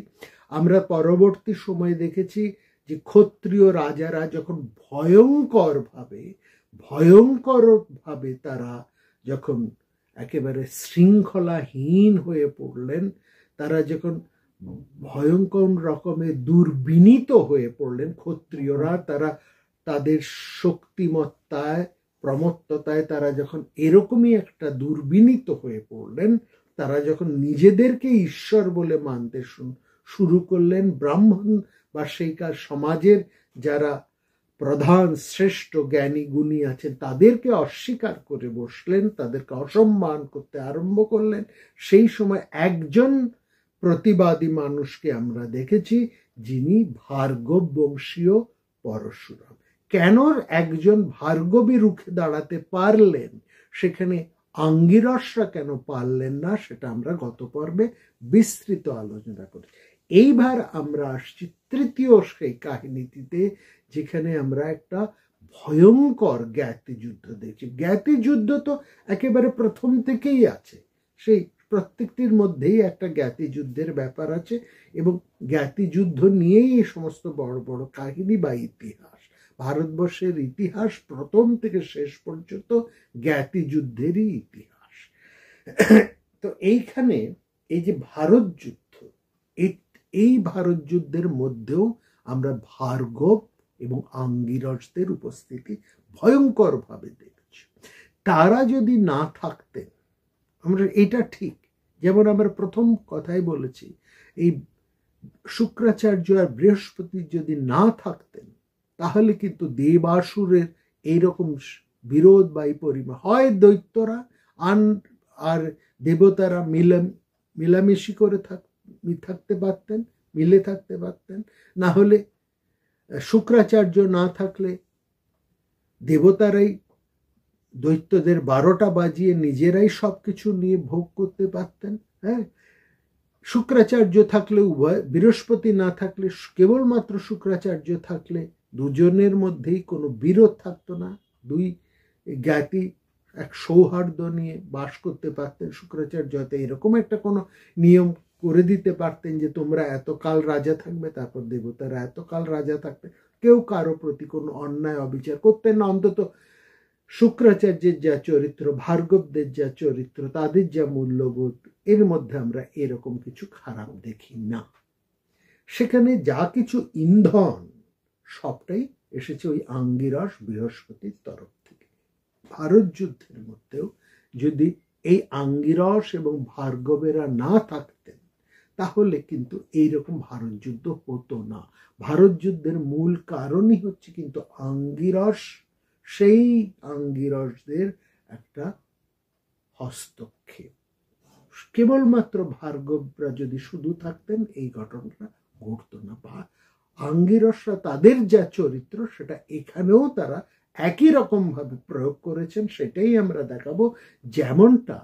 আমরা পরবর্তী সময়ে দেখেছি যে ক্ষত্রিয় রাজারা যখন ভয়ঙ্করভাবে তারা যখন একেবারে শৃঙ্খলাহীন হয়ে পড়লেন, তারা যখন ভয়ঙ্কর রকমের দুর্বিনীত হয়ে পড়লেন, ক্ষত্রিয়রা তারা তাদের শক্তিমত্তায়, প্রমত্ততায় তারা যখন এরকমই একটা দুর্বিনীত হয়ে পড়লেন, তারা যখন নিজেদেরকে ঈশ্বর বলে মানতে শুরু করলেন, ব্রাহ্মণ বা সেইকার সমাজের যারা প্রধান শ্রেষ্ঠ জ্ঞানী গুণী আছেন তাদেরকে অস্বীকার করে বসলেন, তাদেরকে অসম্মান করতে আরম্ভ করলেন, সেই সময় একজন প্রতিবাদী মানুষকে আমরা দেখেছি, যিনি ভার্গব বংশীয় পরশুরাম। কেন একজন ভার্গবী রুখে দাঁড়াতে পারলেন, সেখানে আঙ্গিরসরা কেন পারলেন না সেটা আমরা গত পর্বে বিস্তৃত আলোচনা করি। এইবার আমরা আসছি তৃতীয় সেই কাহিনীটিতে, যেখানে আমরা একটা ভয়ঙ্কর জ্ঞাতি যুদ্ধ দেখছি। জ্ঞাতি যুদ্ধ তো একেবারে প্রথম থেকেই আছে, সেই প্রত্যেকটির মধ্যেই একটা জ্ঞাতি যুদ্ধের ব্যাপার আছে, এবং জ্ঞাতি যুদ্ধ নিয়েই এই সমস্ত বড় বড় কাহিনী বা ইতিহাস। ভারতবর্ষের ইতিহাস প্রথম থেকে শেষ পর্যন্ত জ্ঞাতি যুদ্ধেরই ইতিহাস। তো এইখানে এই যে ভারত যুদ্ধ, এই ভারত যুদ্ধের মধ্যেও আমরা ভার্গব এবং আঙ্গিরসদের উপস্থিতি ভয়ঙ্কর ভাবে দেখছি। তারা যদি না থাকতেন, আমরা এটা ঠিক, যেমন আমরা প্রথম কথাই বলেছি, এই শুক্রাচার্য আর বৃহস্পতি যদি না থাকতেন, তাহলে কিন্তু দেবাসুরের এইরকম বিরোধ বা এই পরিমাণ, হয় দৈত্যরা আর দেবতারা মিলামিশি করে থাকতে পারতেন, মিলে থাকতে পারতেন, না হলে শুক্রাচার্য না থাকলে দেবতারাই দৈত্যদের 12টা বাজিয়ে নিজেরাই সবকিছু নিয়ে ভোগ করতে পারতেন। হ্যাঁ, শুক্রাচার্য থাকলে উভয়, বৃহস্পতি না থাকলে কেবলমাত্র শুক্রাচার্য থাকলে দুজনের মধ্যেই কোনো বিরোধ থাকতো না, দুই জ্ঞাতি এক সৌহার্দ্য নিয়ে বাস করতে পারতেন। শুক্রাচার্য হয়তো এরকম একটা কোনো নিয়ম করে দিতে পারতেন যে তোমরা এতকাল রাজা থাকবে, তারপর দেবতারা এতকাল রাজা থাকবে, কেউ কারো প্রতি কোনো অন্যায় অবিচার করতেন না। অন্তত শুক্রাচার্যের যা চরিত্র, ভার্গবদের যা চরিত্র, তাদের যা মূল্যবোধ, এর মধ্যে আমরা এরকম কিছু খারাপ দেখি না। সেখানে যা কিছু ইন্ধন, সবটাই এসেছে ওই আঙ্গিরস বৃহস্পতির তরফ থেকে। ভারত যুদ্ধের মধ্যেও যদি এই আঙ্গিরস এবং ভার্গবেরা না থাকতেন, তাহলে কিন্তু এইরকম ভারত যুদ্ধ হতো না। ভারত যুদ্ধের মূল কারণই হচ্ছে কিন্তু আঙ্গিরস, সেই আঙ্গিরসদের একটা হস্তক্ষেপ। কেবলমাত্র ভার্গবরা যদি শুধু থাকতেন, এই ঘটনাটা ঘটতো না। বা আঙ্গিরসরা তাদের যা চরিত্র, সেটা এখানেও তারা একই রকম ভাবে প্রয়োগ করেছেন, সেটাই আমরা দেখাবো, যেমনটা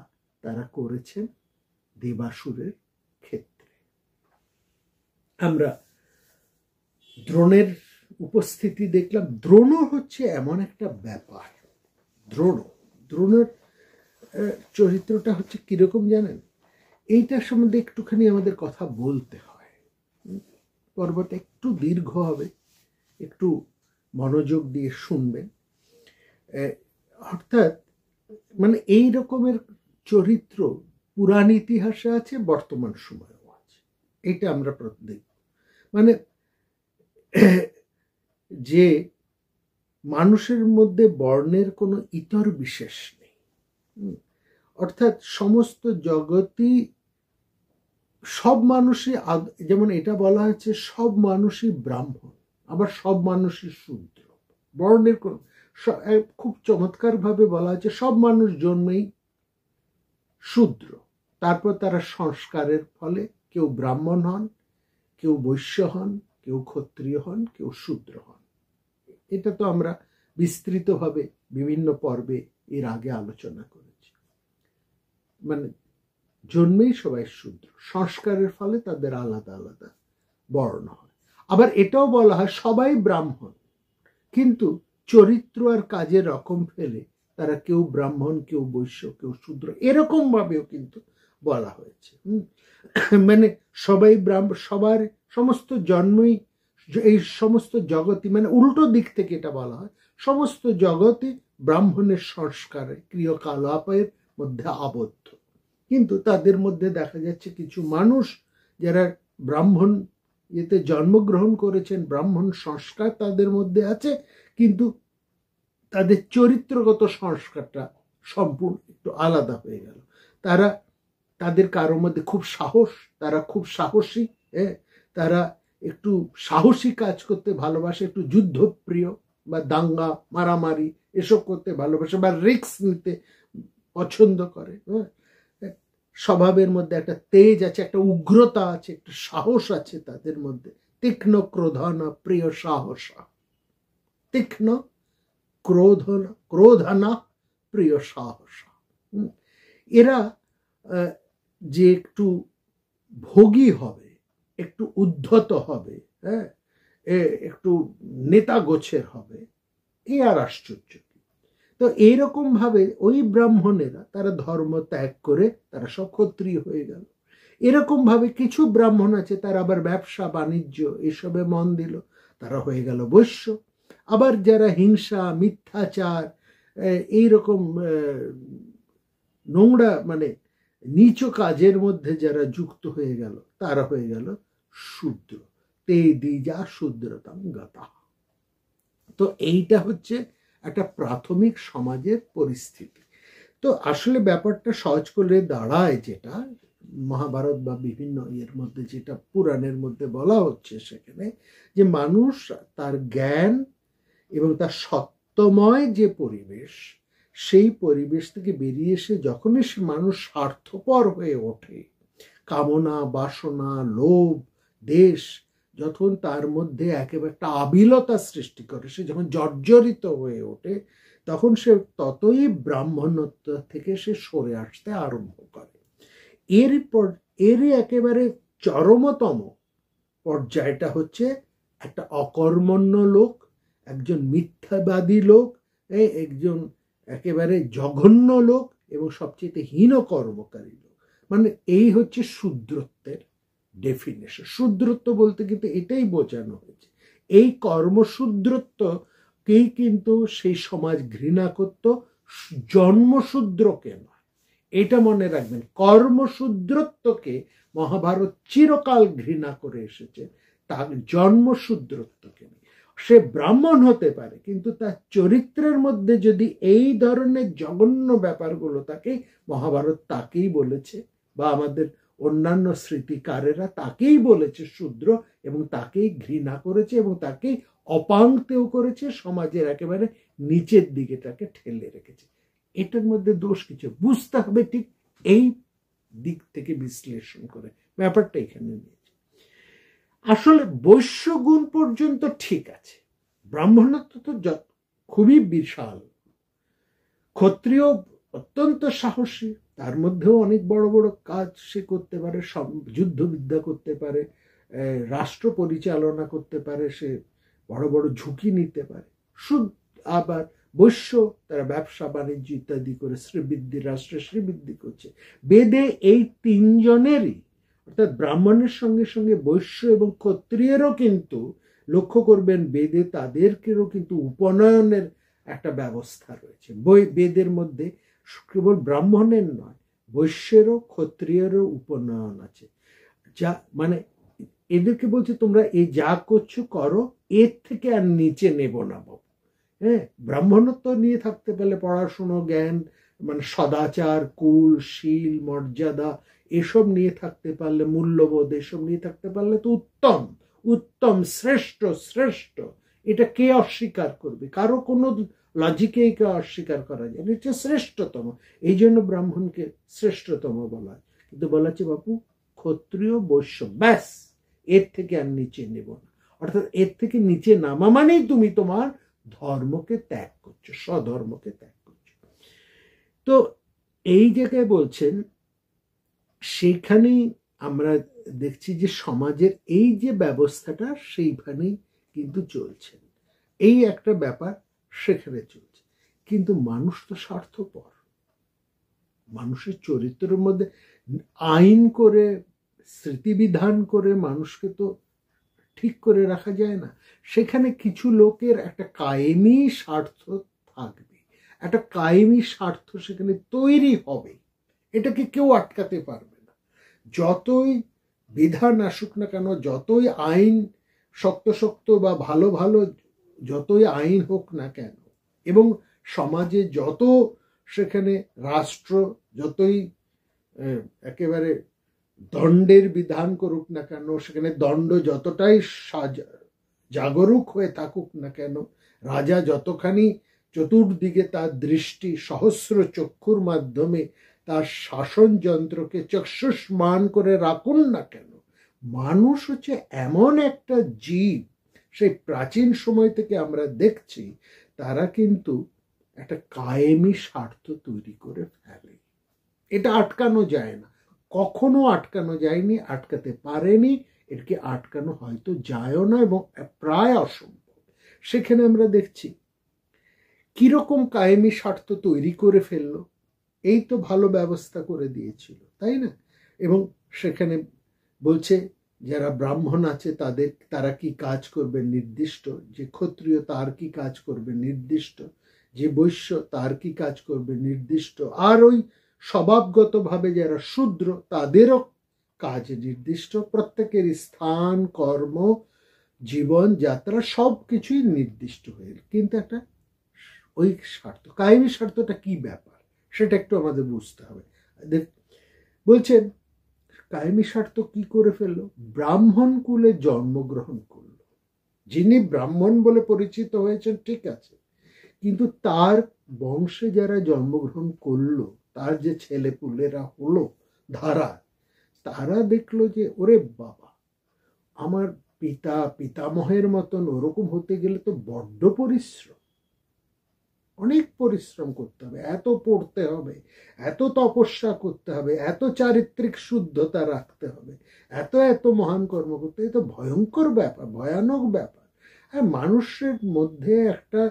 তারা করেছেন দেবাসুরের ক্ষেত্রে। আমরা দ্রোণের উপস্থিতি দেখলাম। দ্রোণ হচ্ছে এমন একটা ব্যাপার, দ্রোণের চরিত্রটা হচ্ছে কিরকম জানেন? এইটার সম্বন্ধে একটুখানি আমাদের কথা বলতে হয়। পর্বটা একটু দীর্ঘ হবে, একটু মনোযোগ দিয়ে শুনবেন। অর্থাৎ মানে এই রকমের চরিত্র পুরাণ ইতিহাসে আছে, বর্তমান সময়েও আছে। এটা আমরা দেখব, মানে যে মানুষের মধ্যে বর্ণের কোনো ইতর বিশেষ নেই, অর্থাৎ সমস্ত জগতই, সব মানুষই, যেমন এটা বলা হয়েছে সব মানুষই ব্রাহ্মণ, আবার সব মানুষই শূদ্র। বর্ণের কোন, খুব চমৎকার ভাবে বলা হয়েছে সব মানুষ জন্মেই শূদ্র, তারপর তারা সংস্কারের ফলে কেউ ব্রাহ্মণ হন, কেউ বৈশ্য হন, কেউ ক্ষত্রিয় হন, কেউ শূদ্র হন। এটা তো আমরা বিস্তৃতভাবে বিভিন্ন পর্বে এর আগে আলোচনা করেছি। মানে জন্মেই সবাই শূদ্র, সংস্কারের ফলে তাদের আলাদা আলাদা বর্ণ হয়। আবার এটাও বলা হয় সবাই ব্রাহ্মণ, কিন্তু চরিত্র আর কাজের রকম ফেলে তারা কেউ ব্রাহ্মণ, কেউ বৈশ্য, কেউ শূদ্র, এরকম ভাবেও কিন্তু বলা হয়েছে। মানে সবাই সবার সমস্ত জন্মই, এই সমস্ত জগৎই, মানে উল্টো দিক থেকে এটা বলা হয়, সমস্ত জগৎই ব্রাহ্মণের সংস্কারে ক্রিয়াকলাপের মধ্যে আবদ্ধ। কিন্তু তাদের মধ্যে দেখা যাচ্ছে কিছু মানুষ যারা ব্রাহ্মণ এতে জন্মগ্রহণ করেছেন, ব্রাহ্মণ সংস্কার তাদের মধ্যে আছে, কিন্তু তাদের চরিত্রগত সংস্কারটা সম্পূর্ণ একটু আলাদা হয়ে গেল। তাদের কারোর মধ্যে খুব সাহস, তারা খুব সাহসী, তারা একটু সাহসী কাজ করতে ভালোবাসে, একটু যুদ্ধপ্রিয় বা দাঙ্গা মারামারি এসব করতে ভালোবাসে, বা রিস্ক নিতে পছন্দ করে। স্বভাবের মধ্যে একটা তেজ আছে, একটা উগ্রতা আছে, একটা সাহস আছে তাদের মধ্যে। তীক্ষ্ণ ক্রোধনা প্রিয় সাহসা, তীক্ষ্ণ ক্রোধনা প্রিয় সাহসা। এরা যে একটু ভোগী হবে, একটু উদ্ধত হবে, হ্যাঁ, একটু নেতা গোছের হবে, এ আর আশ্চর্য। তো এইরকম ভাবে ওই ব্রাহ্মণেরা তারা ধর্ম ত্যাগ করে তারা সব ক্ষত্রিয় হয়ে গেল। এরকম ভাবে কিছু ব্রাহ্মণ আছে তারা আবার ব্যবসা বাণিজ্য এসবে মন দিল, তারা হয়ে গেল বৈশ্য। আবার যারা হিংসা মিথ্যাচার এইরকম নোংরা মানে নীচ কাজের মধ্যে যারা যুক্ত হয়ে গেল তারা হয়ে গেল শূদ্র। তে দ্বিজা শূদ্রতাম গতা। তো এইটা হচ্ছে একটা প্রাথমিক সমাজের পরিস্থিতি। তো আসলে ব্যাপারটা সহজ করে দাঁড়ায় যেটা মহাভারত বা বিভিন্ন এর মধ্যে যেটা পুরাণের মধ্যে বলা হচ্ছে সেখানে, যে মানুষ তার জ্ঞান এবং তার সত্যময় যে পরিবেশ, সেই পরিবেশ থেকে বেরিয়ে এসে যখনই সে মানুষ স্বার্থপর হয়ে ওঠে, কামনা বাসনা লোভ দেশ যখন তার মধ্যে একেবারে একটা আবিলতা সৃষ্টি করে, সে যখন জর্জরিত হয়ে ওঠে, তখন সে ততই ব্রাহ্মণত্ব থেকে সে সরে আসতে আরম্ভ করে। এরই একেবারে চরমতম পর্যায়টা হচ্ছে একটা অকর্মণ্য লোক, একজন মিথ্যাবাদী লোক, একজন একেবারে জঘন্য লোক এবং সবচেয়ে হীন কর্মকারী লোক। মানে এই হচ্ছে শূদ্রত্বের ডেফিনেশন। শূদ্রত্ব বলতে কিন্তু এটাই বোঝানো হয়েছে। এই কর্মশূদ্রত্বকেই কিন্তু সেই সমাজ ঘৃণা করত, জন্মশূদ্রকে নয়। এটা মনে রাখবেন, কর্মশূদ্রত্বকে মহাভারত চিরকাল ঘৃণা করে এসেছে, তার জন্মশূদ্রত্বকে। সে ব্রাহ্মণ হতে পারে কিন্তু তার চরিত্রের মধ্যে যদি এই ধরনের জঘন্য ব্যাপারগুলো থাকে, মহাভারত তাকেই বলেছে বা আমাদের অন্যান্য স্মৃতিকারেরা তাকেই বলেছে শূদ্র, এবং তাকেই ঘৃণা করেছে এবং তাকেই অপাংক্তেও করেছে, সমাজের একেবারে নিচের দিকে তাকে ঠেলে রেখেছে। এটার মধ্যে দোষ কিছু বুঝতে হবে, ঠিক এই দিক থেকে বিশ্লেষণ করে ব্যাপারটা এখানে নিয়েছে। আসলে বৈশ্য গুণ পর্যন্ত ঠিক আছে, ব্রাহ্মণত্ব তো খুবই বিশাল। ক্ষত্রিয় অত্যন্ত সাহসী, তার মধ্যেও অনেক বড় বড় কাজ সে করতে পারে, যুদ্ধবিদ্যা করতে পারে, রাষ্ট্র পরিচালনা করতে পারে, সে বড় বড় ঝুঁকি নিতে পারে। আবার বৈশ্য তারা ব্যবসা বাণিজ্য ইত্যাদি করে শ্রীবৃদ্ধি, রাষ্ট্রের শ্রীবৃদ্ধি করছে। বেদে এই তিনজনেরই, অর্থাৎ ব্রাহ্মণের সঙ্গে সঙ্গে বৈশ্য এবং ক্ষত্রিয়েরও কিন্তু লক্ষ্য করবেন, বেদে তাদেরকেও কিন্তু উপনয়নের একটা ব্যবস্থা রয়েছে। বেদের মধ্যে কেবল ব্রাহ্মণের নয়, বৈশ্যেরও ক্ষত্রিয়েরও উপনয়ন আছে। যা মানে এদেরকে বলছে তোমরা এই যা করছো করো, এর থেকে আর নিচে নেব না বাবু। হ্যাঁ, ব্রাহ্মণত্ব নিয়ে থাকতে পারলে পড়াশুনো জ্ঞান মানে সদাচার কুল শীল মর্যাদা এসব নিয়ে থাকতে পারলে, মূল্যবোধ এসব নিয়ে থাকতে পারলে তো উত্তম উত্তম শ্রেষ্ঠ শ্রেষ্ঠ। এটা কে অস্বীকার করবে? কারো কোনো লজিকে কে অস্বীকার করা যায়, এটা শ্রেষ্ঠতম। এই জন্য ব্রাহ্মণকে শ্রেষ্ঠতম বলা হয়। কিন্তু বলা হচ্ছে বাপু ক্ষত্রিয় বৈশ্য ব্যাস, এর থেকে আর নিচে নেব না। অর্থাৎ এর থেকে নিচে নামা মানেই তুমি তোমার ধর্মকে ত্যাগ করছো, স্বধর্মকে ত্যাগ করছো। তো এই জায়গায় বলছেন, সেখানেই আমরা দেখছি যে সমাজের এই যে ব্যবস্থাটা সেইখানেই কিন্তু চলছে, এই একটা ব্যাপার সেখানে চলছে। কিন্তু মানুষ তো স্বার্থপর, মানুষের চরিত্রের মধ্যে আইন করে স্মৃতিবিধান করে মানুষকে তো ঠিক করে রাখা যায় না। সেখানে কিছু লোকের একটা কায়েমি স্বার্থ থাকবে, একটা কায়েমি স্বার্থ সেখানে তৈরি হবে, এটাকে কেউ আটকাতে পারবে না। যতই বিধান আসুক না কেন, যতই আইন শক্ত শক্ত বা ভালো ভালো যতই আইন হোক না কেন, এবং সমাজে যত সেখানে রাষ্ট্র যতই একেবারে দণ্ডের বিধান করুক না কেন, সেখানে দণ্ড যতটাই জাগরুক হয়ে থাকুক না কেন, রাজা যতখানি চতুর্দিকে তার দৃষ্টি সহস্র চক্ষুর মাধ্যমে তার শাসন যন্ত্রকে চক্ষুষ্মান করে রাখুন না কেন, মানুষ হচ্ছে এমন একটা জীব, সেই প্রাচীন সময় থেকে আমরা দেখছি তারা কিন্তু একটা কায়েমি স্বার্থ তৈরি করে ফেলে। এটা আটকানো যায় না, কখনো আটকানো যায়নি, আটকাতে পারেনি, এটাকে আটকানো হয়তো যায়ও না এবং প্রায় অসম্ভব। সেখানে আমরা দেখছি কিরকম কায়েমি স্বার্থ তৈরি করে ফেললো। এই তো ভালো ব্যবস্থা করে দিয়েছিল, তাই না? এবং সেখানে বলছে যারা ব্রাহ্মণ আছে তারা কি কাজ করবে নির্দিষ্ট, যে ক্ষত্রিয় তার কি কাজ করবে নির্দিষ্ট, যে বৈশ্য তার কি কাজ করবে নির্দিষ্ট, আর ওই স্বভাবগতভাবে যারা শূদ্র তাদেরও কাজ নির্দিষ্ট, প্রত্যেকের স্থান, কর্ম, জীবন যাত্রা সব কিছুই নির্দিষ্ট হয়ে, কিন্তু একটা ওই স্বার্থ, কায়েমি স্বার্থটা কি ব্যাপার সেটা একটু আমাদের বুঝতে হবে। বলছেন কায়েমি স্বার্থ কি করে ফেললো? ব্রাহ্মণ কুলে জন্মগ্রহণ করলো, যিনি ব্রাহ্মণ বলে পরিচিত হয়েছেন ঠিক আছে, কিন্তু তার বংশে যারা জন্মগ্রহণ করলো, তার যে ছেলে পুলেরা হলো ধারা, তারা দেখলো যে ওরে বাবা, আমার পিতামহের মতন ওরকম হতে গেলে তো বড্ড পরিশ্রম, অনেক পরিশ্রম করতে হবে, এত পড়তে হবে, এত তপস্যা করতে হবে, এত চারিত্রিক শুদ্ধতা রাখতে হবে, এত এত মহান কর্ম করতে, এ তো ভয়ঙ্কর ব্যাপার, ভয়ানক ব্যাপার। আর মানুষের মধ্যে একটা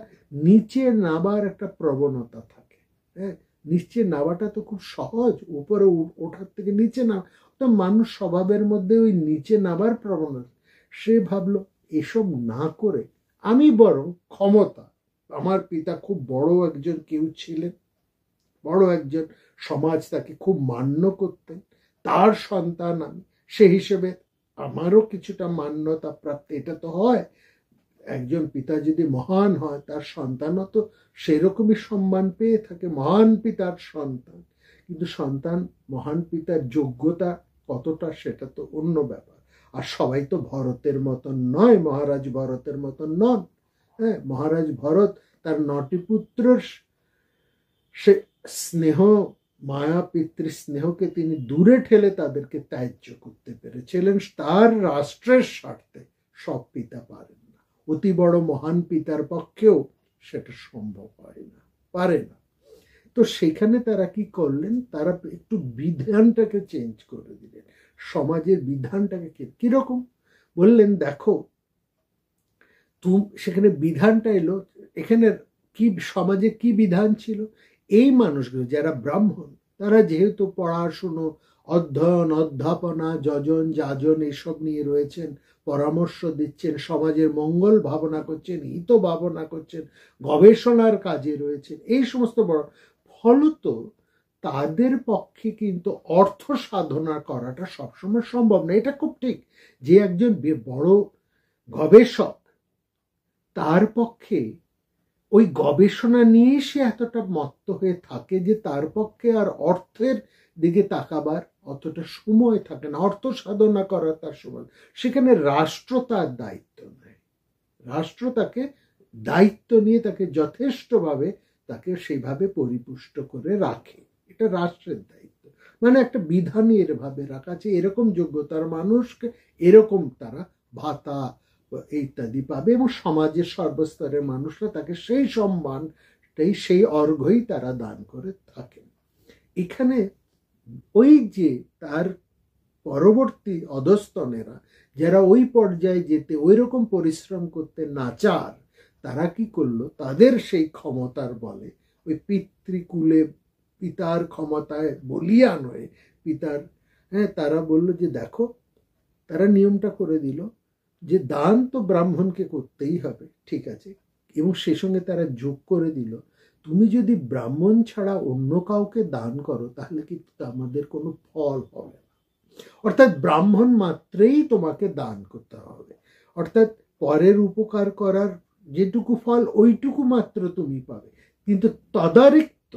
নিচে নাবার একটা প্রবণতা থাকে। হ্যাঁ, নিচে নাবাটা তো খুব সহজ, উপরে ওঠার থেকে নিচে না, তো মানুষ স্বভাবের মধ্যে ওই নিচে নাবার প্রবণতা। সে ভাবলো এসব না করে আমি বরং ক্ষমতা, আমার পিতা খুব বড় একজন কেউ ছিলেন, বড় একজন, সমাজ তাকে খুব মান্য করতেন, তার সন্তান আমি, সে হিসেবে আমারও কিছুটা মান্যতা প্রাপ্তি, এটা তো হয়। একজন পিতা যদি মহান হয় তার সন্তানও তো সেরকমই সম্মান পেয়ে থাকে, মহান পিতার সন্তান। কিন্তু সন্তান মহান পিতার যোগ্যতা কতটা সেটা তো অন্য ব্যাপার। আর সবাই তো ভরতের মতন নয়, মহারাজ ভরতের মতন নন। হ্যাঁ, মহারাজ ভরত তার 9টি পুত্রের সে স্নেহ, মায়া, পিতৃস্নেহকে তিনি দূরে ঠেলে তাদেরকে ত্যায্য করতে পেরেছিলেন তার রাষ্ট্রের স্বার্থে। সব পিতা পারেন না, অতি বড় মহান পিতার পক্ষেও সেটা সম্ভব হয় না, পারে না। তো সেখানে তারা কি করলেন, তারা একটু বিধানটাকে চেঞ্জ করে দিলেন, সমাজের বিধানটাকে। কিরকম বললেন, দেখো সেখানে বিধানটা এলো, এখানে কি সমাজে কি বিধান ছিল, এই মানুষগুলো যারা ব্রাহ্মণ, তারা যেহেতু পড়াশুনো, অধ্যয়ন, অধ্যাপনা, যজন যাজন এসব নিয়ে রয়েছেন, পরামর্শ দিচ্ছেন, সমাজের মঙ্গল ভাবনা করছেন, হিত ভাবনা করছেন, গবেষণার কাজে রয়েছেন, এই সমস্ত বড়, ফলত তাদের পক্ষে কিন্তু অর্থ সাধনা করাটা সবসময় সম্ভব না। এটা খুব ঠিক যে একজন বড় গবেষক, তার পক্ষে ওই গবেষণা নিয়ে সে এতটা মত্ত হয়ে থাকে যে তার পক্ষে আর অর্থের দিকে তাকাবার অতটা সময় থাকে না, অর্থ সাধনা করার তার সময়। সেখানে রাষ্ট্র তার দায়িত্ব নেয়, রাষ্ট্র তাকে দায়িত্ব নিয়ে তাকে যথেষ্টভাবে তাকে সেইভাবে পরিপুষ্ট করে রাখে, এটা রাষ্ট্রের দায়িত্ব। মানে একটা বিধানই এরভাবে রাখা আছে, এরকম যোগ্যতার মানুষকে এরকম তারা ভাতা ইত্যাদি পাবে, এবং সমাজের সর্বস্তরের মানুষরা তাকে সেই সম্মান, সেই অর্ঘ্যই তারা দান করে থাকেন। এখানে ওই যে তার পরবর্তী অধস্তনেরা যারা ওই পর্যায়ে যেতে ওই রকম পরিশ্রম করতে না চার, তারা কি করলো, তাদের সেই ক্ষমতার বলে ওই পিতৃকুলে পিতার ক্ষমতায় বলিয়ান হয়ে পিতার, হ্যাঁ, তারা বলল যে দেখো, তারা নিয়মটা করে দিল যে দান তো ব্রাহ্মণকে করতেই হবে, ঠিক আছে, এবং সে সঙ্গে তারা যোগ করে দিল, তুমি যদি ব্রাহ্মণ ছাড়া অন্য কাউকে দান করো তাহলে কিন্তু আমাদের কোনো ফল হবে না, অর্থাৎ ব্রাহ্মণ মাত্রেই তোমাকে দান করতে হবে, অর্থাৎ পরের উপকার করার যেটুকু ফল ওইটুকু মাত্র তুমি পাবে, কিন্তু তদারিক্ত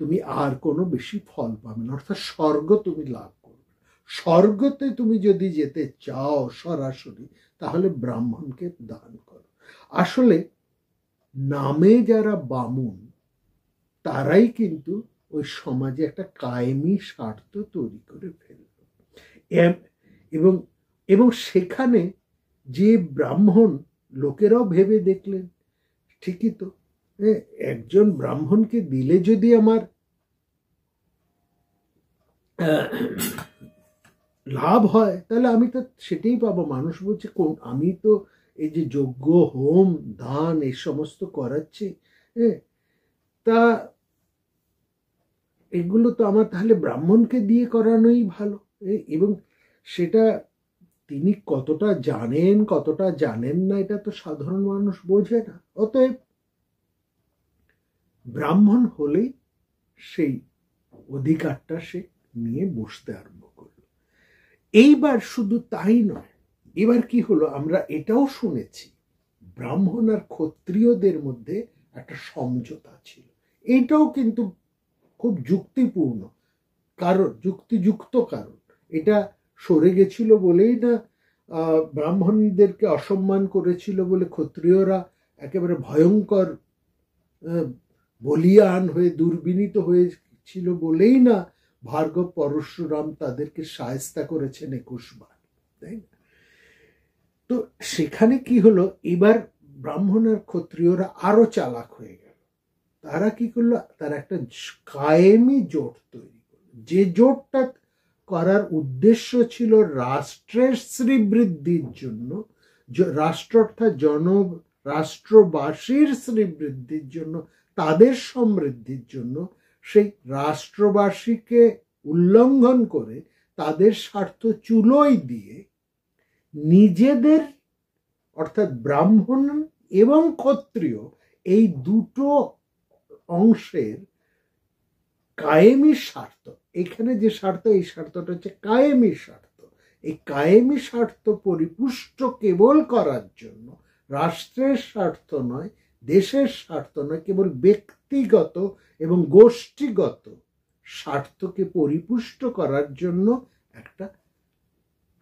তুমি আর কোনো বেশি ফল পাবে না, অর্থাৎ স্বর্গ তুমি লাভ করবে। স্বর্গতে তুমি যদি যেতে চাও সরাসরি, তাহলে ব্রাহ্মণকে দান করো। আসলে নামে যারা বামুন, তারাই কিন্তু ওই সমাজে একটা কায়েমি স্বার্থ তৈরি করে ফেলল, এবং সেখানে যে ব্রাহ্মণ লোকেরাও ভেবে দেখলেন ঠিকই তো, একজন ব্রাহ্মণকে দিলে যদি আমার লাভ হয়, তাহলে আমি তো সেটাই পাবো। মানুষ বলছে আমি তো এই যে যজ্ঞ, হোম, দান এই সমস্ত করাচ্ছি, তা এগুলো তো আমার তাহলে ব্রাহ্মণকে দিয়ে করানোই ভালো। এবং সেটা তিনি কতটা জানেন কতটা জানেন না এটা তো সাধারণ মানুষ বোঝে না। অতএব ব্রাহ্মণ হলেই সেই অধিকারটা সে নিয়ে বসতে আরম্ভ করল। এইবার শুধু তাই নয়, এবার কি হলো, আমরা এটাও শুনেছি ব্রাহ্মণ আর ক্ষত্রিয়দের মধ্যে একটা সমঝোতা ছিল। এইটাও কিন্তু খুব যুক্তিপূর্ণ কারণ, যুক্তিযুক্ত কারণ। এটা সরে গেছিল বলেই না ব্রাহ্মণদেরকে অসম্মান করেছিল বলে ক্ষত্রিয়রা একেবারে ভয়ঙ্কর বলিয়ান হয়ে দুর্বিনীত হয়েছিল বলেই না ভার্গব পরশুরাম তাদেরকে শায়েস্তা করেছেন 21 বার, তাই না? তো সেখানে কি হলো, এবার ব্রাহ্মণ আর ক্ষত্রিয়রা আরো চালাক হয়ে গেল। তারা কি করলো, তারা একটা কায়েমি জোট তৈরি করলো। যে জোটটা করার উদ্দেশ্য ছিল রাষ্ট্রের শ্রীবৃদ্ধির জন্য, রাষ্ট্র অর্থাৎ রাষ্ট্রবাসীর শ্রীবৃদ্ধির জন্য, তাদের সমৃদ্ধির জন্য, সেই রাষ্ট্রবাসীকে উল্লঙ্ঘন করে তাদের স্বার্থ চুলোয় দিয়ে নিজেদের অর্থাৎ ব্রাহ্মণ এবং ক্ষত্রিয় এই দুটো অংশের কায়েমি স্বার্থ, এখানে যে স্বার্থ, এই স্বার্থটা হচ্ছে কায়েমি স্বার্থ। এই কায়েমি স্বার্থ পরিপুষ্ট কেবল করার জন্য, রাষ্ট্রের স্বার্থ নয়, দেশের স্বার্থ নয়, কেবল ব্যক্তিগত এবং গোষ্ঠীগত স্বার্থকে পরিপুষ্ট করার জন্য একটা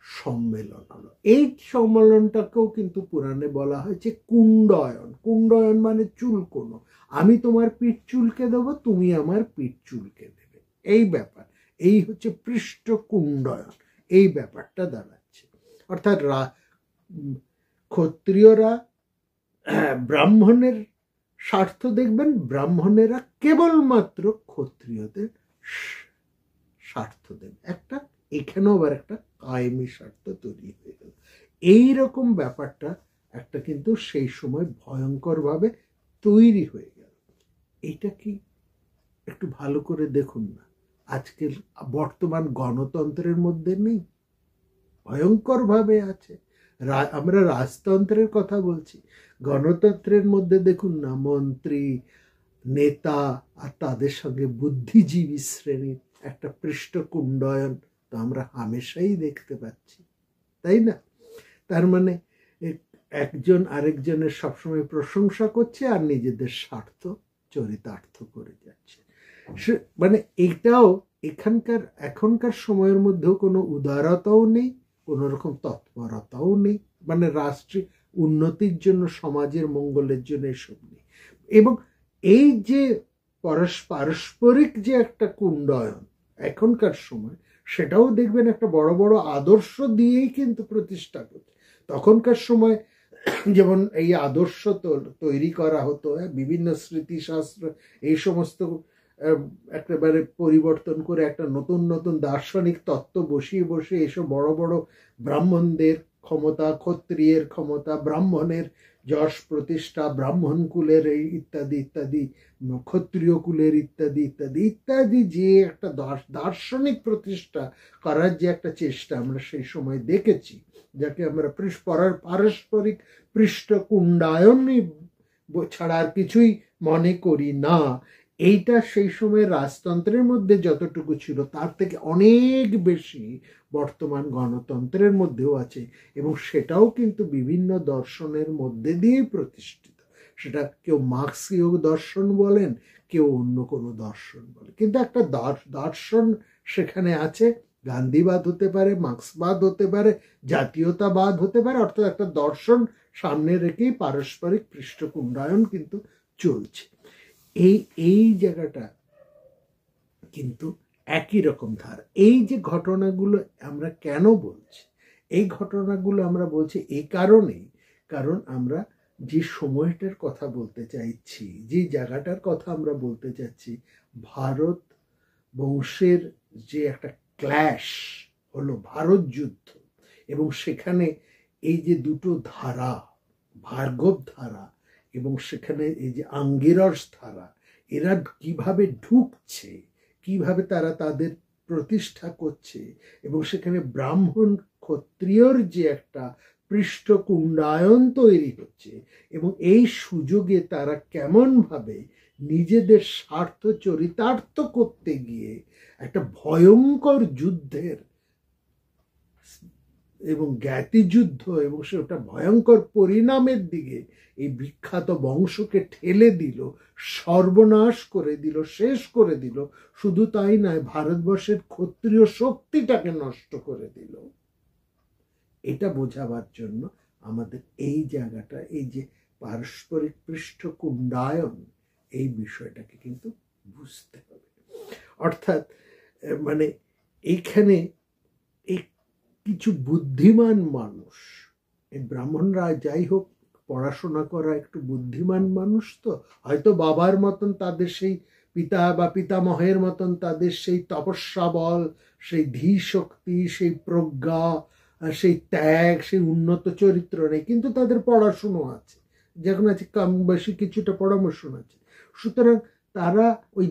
সম্মেলন হলো। এই সম্মেলনটাকেও কিন্তু পুরাণে বলা হয়েছে কুণ্ডয়ন। কুণ্ডয়ন মানে চুলকোনো, আমি তোমার পিঠ চুলকে দেবো, তুমি আমার পিঠ চুলকে দেবে, এই ব্যাপার। এই হচ্ছে পৃষ্ঠ কুণ্ডয়ন, এই ব্যাপারটা দাঁড়াচ্ছে। অর্থাৎ ক্ষত্রিয়রা ব্রাহ্মণের স্বার্থ দেখবেন, ব্রাহ্মণেরা কেবলমাত্র ক্ষত্রিয়দের স্বার্থ দেবে। একটা এখানেও আবার একটা কায়েমি স্বার্থ তৈরি হয়ে গেল। এইরকম ব্যাপারটা একটা কিন্তু সেই সময় ভয়ঙ্করভাবে তৈরি হয়ে গেল। এটা কি একটু ভালো করে দেখুন না, আজকের বর্তমান গণতন্ত্রের মধ্যে নেই, ভয়ঙ্করভাবে আছে। আমরা রাজতন্ত্রের কথা বলছি, গণতন্ত্রের মধ্যে দেখুন না, মন্ত্রী, নেতা আর তাদের সঙ্গে বুদ্ধিজীবী শ্রেণীর একটা পৃষ্ঠকুণ্ডয়ন তো আমরা হামেশাই দেখতে পাচ্ছি, তাই না? তার মানে একজন আরেকজনের সবসময় প্রশংসা করছে আর নিজেদের স্বার্থ চরিতার্থ করে যাচ্ছে। মানে এটাও এখনকার সময়ের মধ্যেও কোনো উদারতাও নেই, কোনো রকম তৎপরতাও নেই, মানে রাষ্ট্রীয় উন্নতির জন্য, সমাজের মঙ্গলের জন্য এসব নেই। এবং এই যে পারস্পরিক যে একটা কুণ্ডয়ন এখনকার সময়, সেটাও দেখবেন একটা বড় বড় আদর্শ দিয়েই কিন্তু প্রতিষ্ঠা করছে। তখনকার সময় যেমন এই আদর্শ তৈরি করা হতো, বিভিন্ন স্মৃতিশাস্ত্র এই সমস্ত একেবারে পরিবর্তন করে একটা নতুন নতুন দার্শনিক তত্ত্ব বসিয়ে বসিয়ে এসব বড় বড় ব্রাহ্মণদের ক্ষমতা, ক্ষত্রিয়ের ক্ষমতা, ব্রাহ্মণের যশ প্রতিষ্ঠা, ব্রাহ্মণ কুলের এই ইত্যাদি ইত্যাদি, ক্ষত্রিয় কুলের ইত্যাদি ইত্যাদি ইত্যাদি, যে একটা দার্শনিক প্রতিষ্ঠা করার যে একটা চেষ্টা আমরা সেই সময় দেখেছি, যাকে আমরা পারস্পরিক পৃষ্ঠকুণ্ডায়নই ছাড়া আর কিছুই মনে করি না। এইটা সেই সময় রাজতন্ত্রের মধ্যে যতটুকু ছিল তার থেকে অনেক বেশি বর্তমান গণতন্ত্রের মধ্যেও আছে, এবং সেটাও কিন্তু বিভিন্ন দর্শনের মধ্যে দিয়েই প্রতিষ্ঠিত। সেটা কেউ মার্ক্সীয় দর্শন বলেন, কেউ অন্য কোনো দর্শন বলে, কিন্তু একটা দর্শন সেখানে আছে। গান্ধীবাদ হতে পারে, মার্ক্সবাদ হতে পারে, জাতীয়তাবাদ হতে পারে, অর্থাৎ একটা দর্শন সামনে রেখেই পারস্পরিক পৃষ্ঠকুণ্ডায়ন কিন্তু চলছে। এই জায়গাটা কিন্তু একই রকম ধারা। এই যে ঘটনাগুলো আমরা কেন বলছি, এই ঘটনাগুলো আমরা বলছি এই কারণেই, কারণ আমরা যে সময়টার কথা বলতে চাইছি, যে জায়গাটার কথা আমরা বলতে চাচ্ছি, ভারত বংশের যে একটা ক্ল্যাশ হলো, ভারত যুদ্ধ, এবং সেখানে এই যে দুটো ধারা, ভার্গব ধারা এবং সেখানে এই যে আঙ্গিরস ধারা, এরা কিভাবে ঢুকছে, কিভাবে তারা তাদের প্রতিষ্ঠা করছে, এবং সেখানে ব্রাহ্মণ ক্ষত্রিয়র যে একটা পৃষ্ঠকুণ্ডায়ন তৈরি হচ্ছে, এবং এই সুযোগে তারা কেমনভাবে নিজেদের স্বার্থ চরিতার্থ করতে গিয়ে একটা ভয়ঙ্কর যুদ্ধের এবং জ্ঞাতিযুদ্ধ এবং সেটা ভয়ঙ্কর পরিণামের দিকে এই বিখ্যাত বংশকে ঠেলে দিল, সর্বনাশ করে দিল, শেষ করে দিল। শুধু তাই নয়, ভারতবর্ষের ক্ষত্রিয় শক্তিটাকে নষ্ট করে দিল। এটা বোঝাবার জন্য আমাদের এই জায়গাটা, এই যে পারস্পরিক পৃষ্ঠকুণ্ডায়ন, এই বিষয়টাকে কিন্তু বুঝতে হবে। অর্থাৎ মানে এইখানে এই কিছু বুদ্ধিমান মানুষ, এই ব্রাহ্মণরা যাই হোক পড়াশোনা করা একটু বুদ্ধিমান মানুষ, তো হয়তো বাবার মতন তাদের সেই পিতা বা পিতামহের মতন তাদের সেই তপস্যা বল, সেই ধী শক্তি, সেই প্রজ্ঞা, সেই ত্যাগ, সেই উন্নত চরিত্র নেই, কিন্তু তাদের পড়াশুনো আছে, যখন আছে কম বেশি কিছুটা পরামর্শন আছে। সুতরাং তারা ওই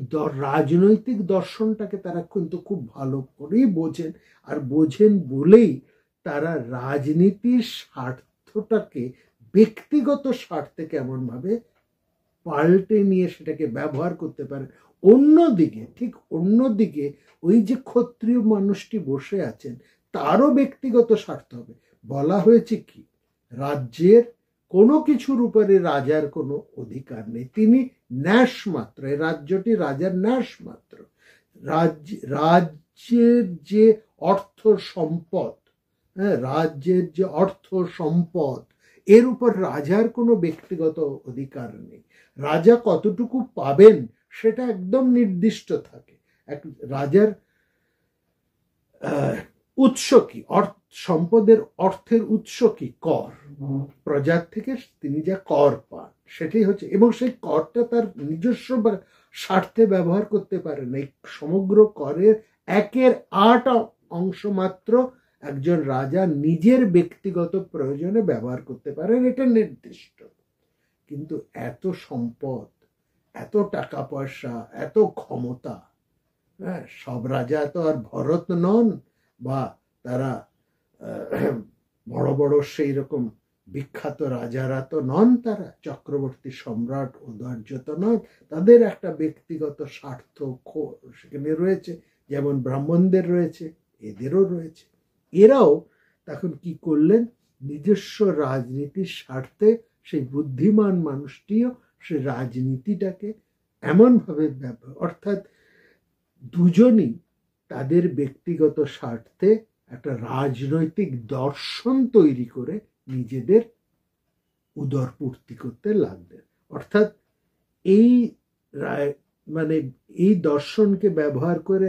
রাজনৈতিক দর্শনটাকে তারা কিন্তু খুব ভালো করেই বোঝেন, আর বোঝেন বলেই তারা রাজনীতির স্বার্থটাকে ব্যক্তিগত স্বার্থে কেমনভাবে পাল্টে নিয়ে সেটাকে ব্যবহার করতে পারে। অন্যদিকে, ঠিক অন্যদিকে ওই যে ক্ষত্রিয় মানুষটি বসে আছেন, তারও ব্যক্তিগত স্বার্থ হবে। বলা হয়েছে কি, রাজ্যের কোনো কিছুর উপরে রাজার কোনো অধিকার নেই, তিনি ন্যাস মাত্র, এই রাজ্যটি রাজার ন্যাস মাত্র। রাজ্যের যে অর্থ সম্পদ, হ্যাঁ, রাজ্যের যে অর্থ সম্পদ, এর উপর রাজার কোনো ব্যক্তিগত অধিকার নেই। রাজা কতটুকু পাবেন সেটা একদম নির্দিষ্ট থাকে। রাজার উৎস কি, সম্পদের অর্থের উৎস কি, কর। প্রজার থেকে তিনি যা কর পান সেটাই হচ্ছে, এবং সেই করটা তার নিজস্ব স্বার্থে ব্যবহার করতে পারে না। এই সমগ্র করের 1/8 অংশ মাত্র একজন রাজা নিজের ব্যক্তিগত প্রয়োজনে ব্যবহার করতে পারেন, এটা নির্দিষ্ট। কিন্তু এত সম্পদ, এত টাকা পয়সা, এত ক্ষমতা, হ্যাঁ, সব রাজা তো আর ভরত নন, বা তারা বড় বড় সেই রকম বিখ্যাত রাজারা তো নন, তারা চক্রবর্তী সম্রাট ঔদার্য তো নন। তাদের একটা ব্যক্তিগত স্বার্থ সেখানে রয়েছে, যেমন ব্রাহ্মণদের রয়েছে, এদেরও রয়েছে। এরাও তখন কি করলেন, নিজস্ব রাজনীতির স্বার্থে সেই বুদ্ধিমান মানুষটিও সে রাজনীতিটাকে এমনভাবে ব্যবহার, অর্থাৎ দুজনই তাদের ব্যক্তিগত স্বার্থে একটা রাজনৈতিক দর্শন তৈরি করে নিজেদের উদরপূর্তি করতে লাগলেন। অর্থাৎ এই মানে এই দর্শনকে ব্যবহার করে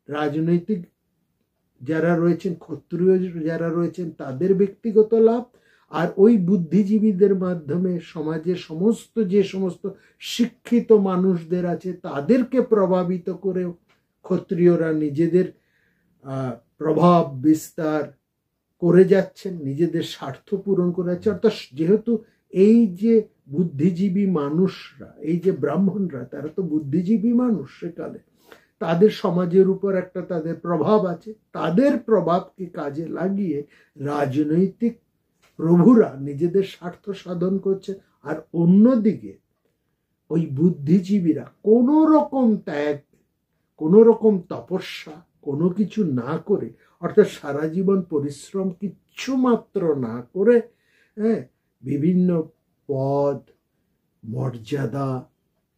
রাজনৈতিক যারা রয়েছেন, ক্ষত্রিয় যারা রয়েছেন, তাদের ব্যক্তিগত লাভ, আর ওই বুদ্ধিজীবীদের মাধ্যমে সমাজের যে সমস্ত শিক্ষিত মানুষদের আছে তাদেরকে প্রভাবিত করে ক্ষত্রিয়রা নিজেদের প্রভাব বিস্তার করে যাচ্ছেন, নিজেদের স্বার্থ পূরণ করে যাচ্ছে। অর্থাৎ যেহেতু এই যে বুদ্ধিজীবী মানুষরা, এই যে ব্রাহ্মণরা, তারা তো বুদ্ধিজীবী মানুষ, সেকালে তাদের সমাজের উপর একটা তাদের প্রভাব আছে, তাদের প্রভাবকে কাজে লাগিয়ে রাজনৈতিক প্রভুরা নিজেদের স্বার্থ সাধন করছে। আর অন্যদিকে ওই বুদ্ধিজীবীরা কোনো রকম ত্যাগ, কোনো রকম তপস্যা, কোনো কিছু না করে, অর্থাৎ সারা জীবন পরিশ্রম কিচ্ছু মাত্র না করে, হ্যাঁ, বিভিন্ন পদ, মর্যাদা,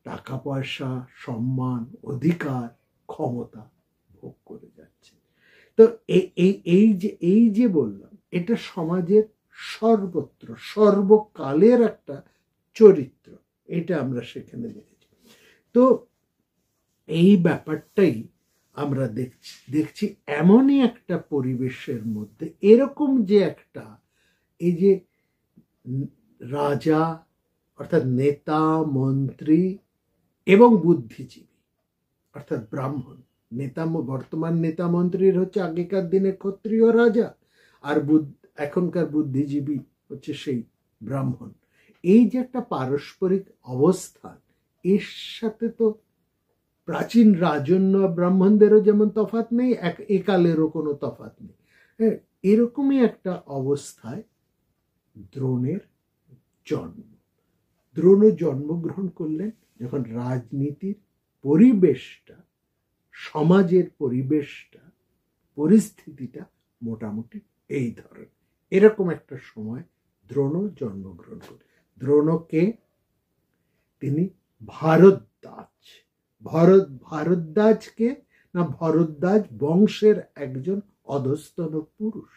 টাকা পয়সা, সম্মান, অধিকার, ক্ষমতা ভোগ করে যাচ্ছে। তো এই যে বললাম, এটা সমাজের সর্বত্র সর্বকালের একটা চরিত্র, এটা আমরা সেখানে দেখেছি। তো এই ব্যাপারটাই আমরা দেখছি এমনই একটা পরিবেশের মধ্যে, এরকম যে একটা এই যে রাজা অর্থাৎ নেতা মন্ত্রী এবং বুদ্ধিজীবী অর্থাৎ ব্রাহ্মণ। বর্তমান নেতা মন্ত্রীর হচ্ছে আগেকার দিনে ক্ষত্রিয় রাজা, আর এখনকার বুদ্ধিজীবী হচ্ছে সেই ব্রাহ্মণ। এই যে একটা পারস্পরিক অবস্থান, এর সাথে তো প্রাচীন রাজন্য ব্রাহ্মণদেরও যেমন তফাৎ নেই, একালেরও কোনো তফাৎ নেই। হ্যাঁ, এরকমই একটা অবস্থায় দ্রোণের জন্ম। দ্রোণ জন্মগ্রহণ করলেন যখন রাজনীতির পরিবেশটা, সমাজের পরিবেশটা, পরিস্থিতিটা মোটামুটি এই ধরনের, এরকম একটা সময় দ্রোণ জন্মগ্রহণ করলেন। দ্রোণকে তিনি ভারদ্বাজকে না ভরদ্বাজ বংশের একজন অধস্তন পুরুষ।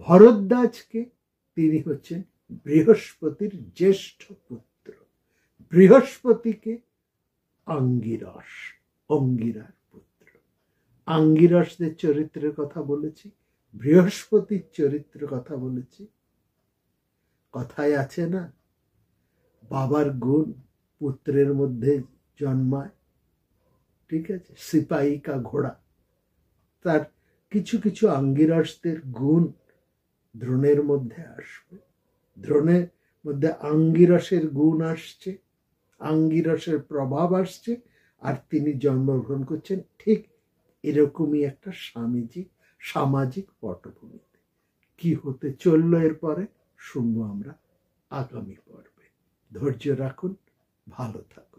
ভরদ্বাজকে তিনি হচ্ছেন বৃহস্পতির জ্যেষ্ঠ পুত্র। বৃহস্পতিকে অঙ্গিরার পুত্র। আঙ্গিরসদের চরিত্রের কথা বলেছি, বৃহস্পতির চরিত্রের কথা বলেছি। কথায় আছে না, বাবার গুণ পুত্রের মধ্যে জন্মায়, ঠিক আছে, সিপাহী কা ঘোড়া। তার কিছু কিছু আঙ্গিরসদের গুণ দ্রোণের মধ্যে আসবে। দ্রোণের মধ্যে আঙ্গিরসের গুণ আসছে, আঙ্গিরসের প্রভাব আসছে, আর তিনি জন্মগ্রহণ করছেন ঠিক এরকমই একটা সামাজিক পটভূমিতে। কি হতে চললো এরপরে শুনবো আমরা আগামী পর্বে। ধৈর্য রাখুন, ভালো থাকুন।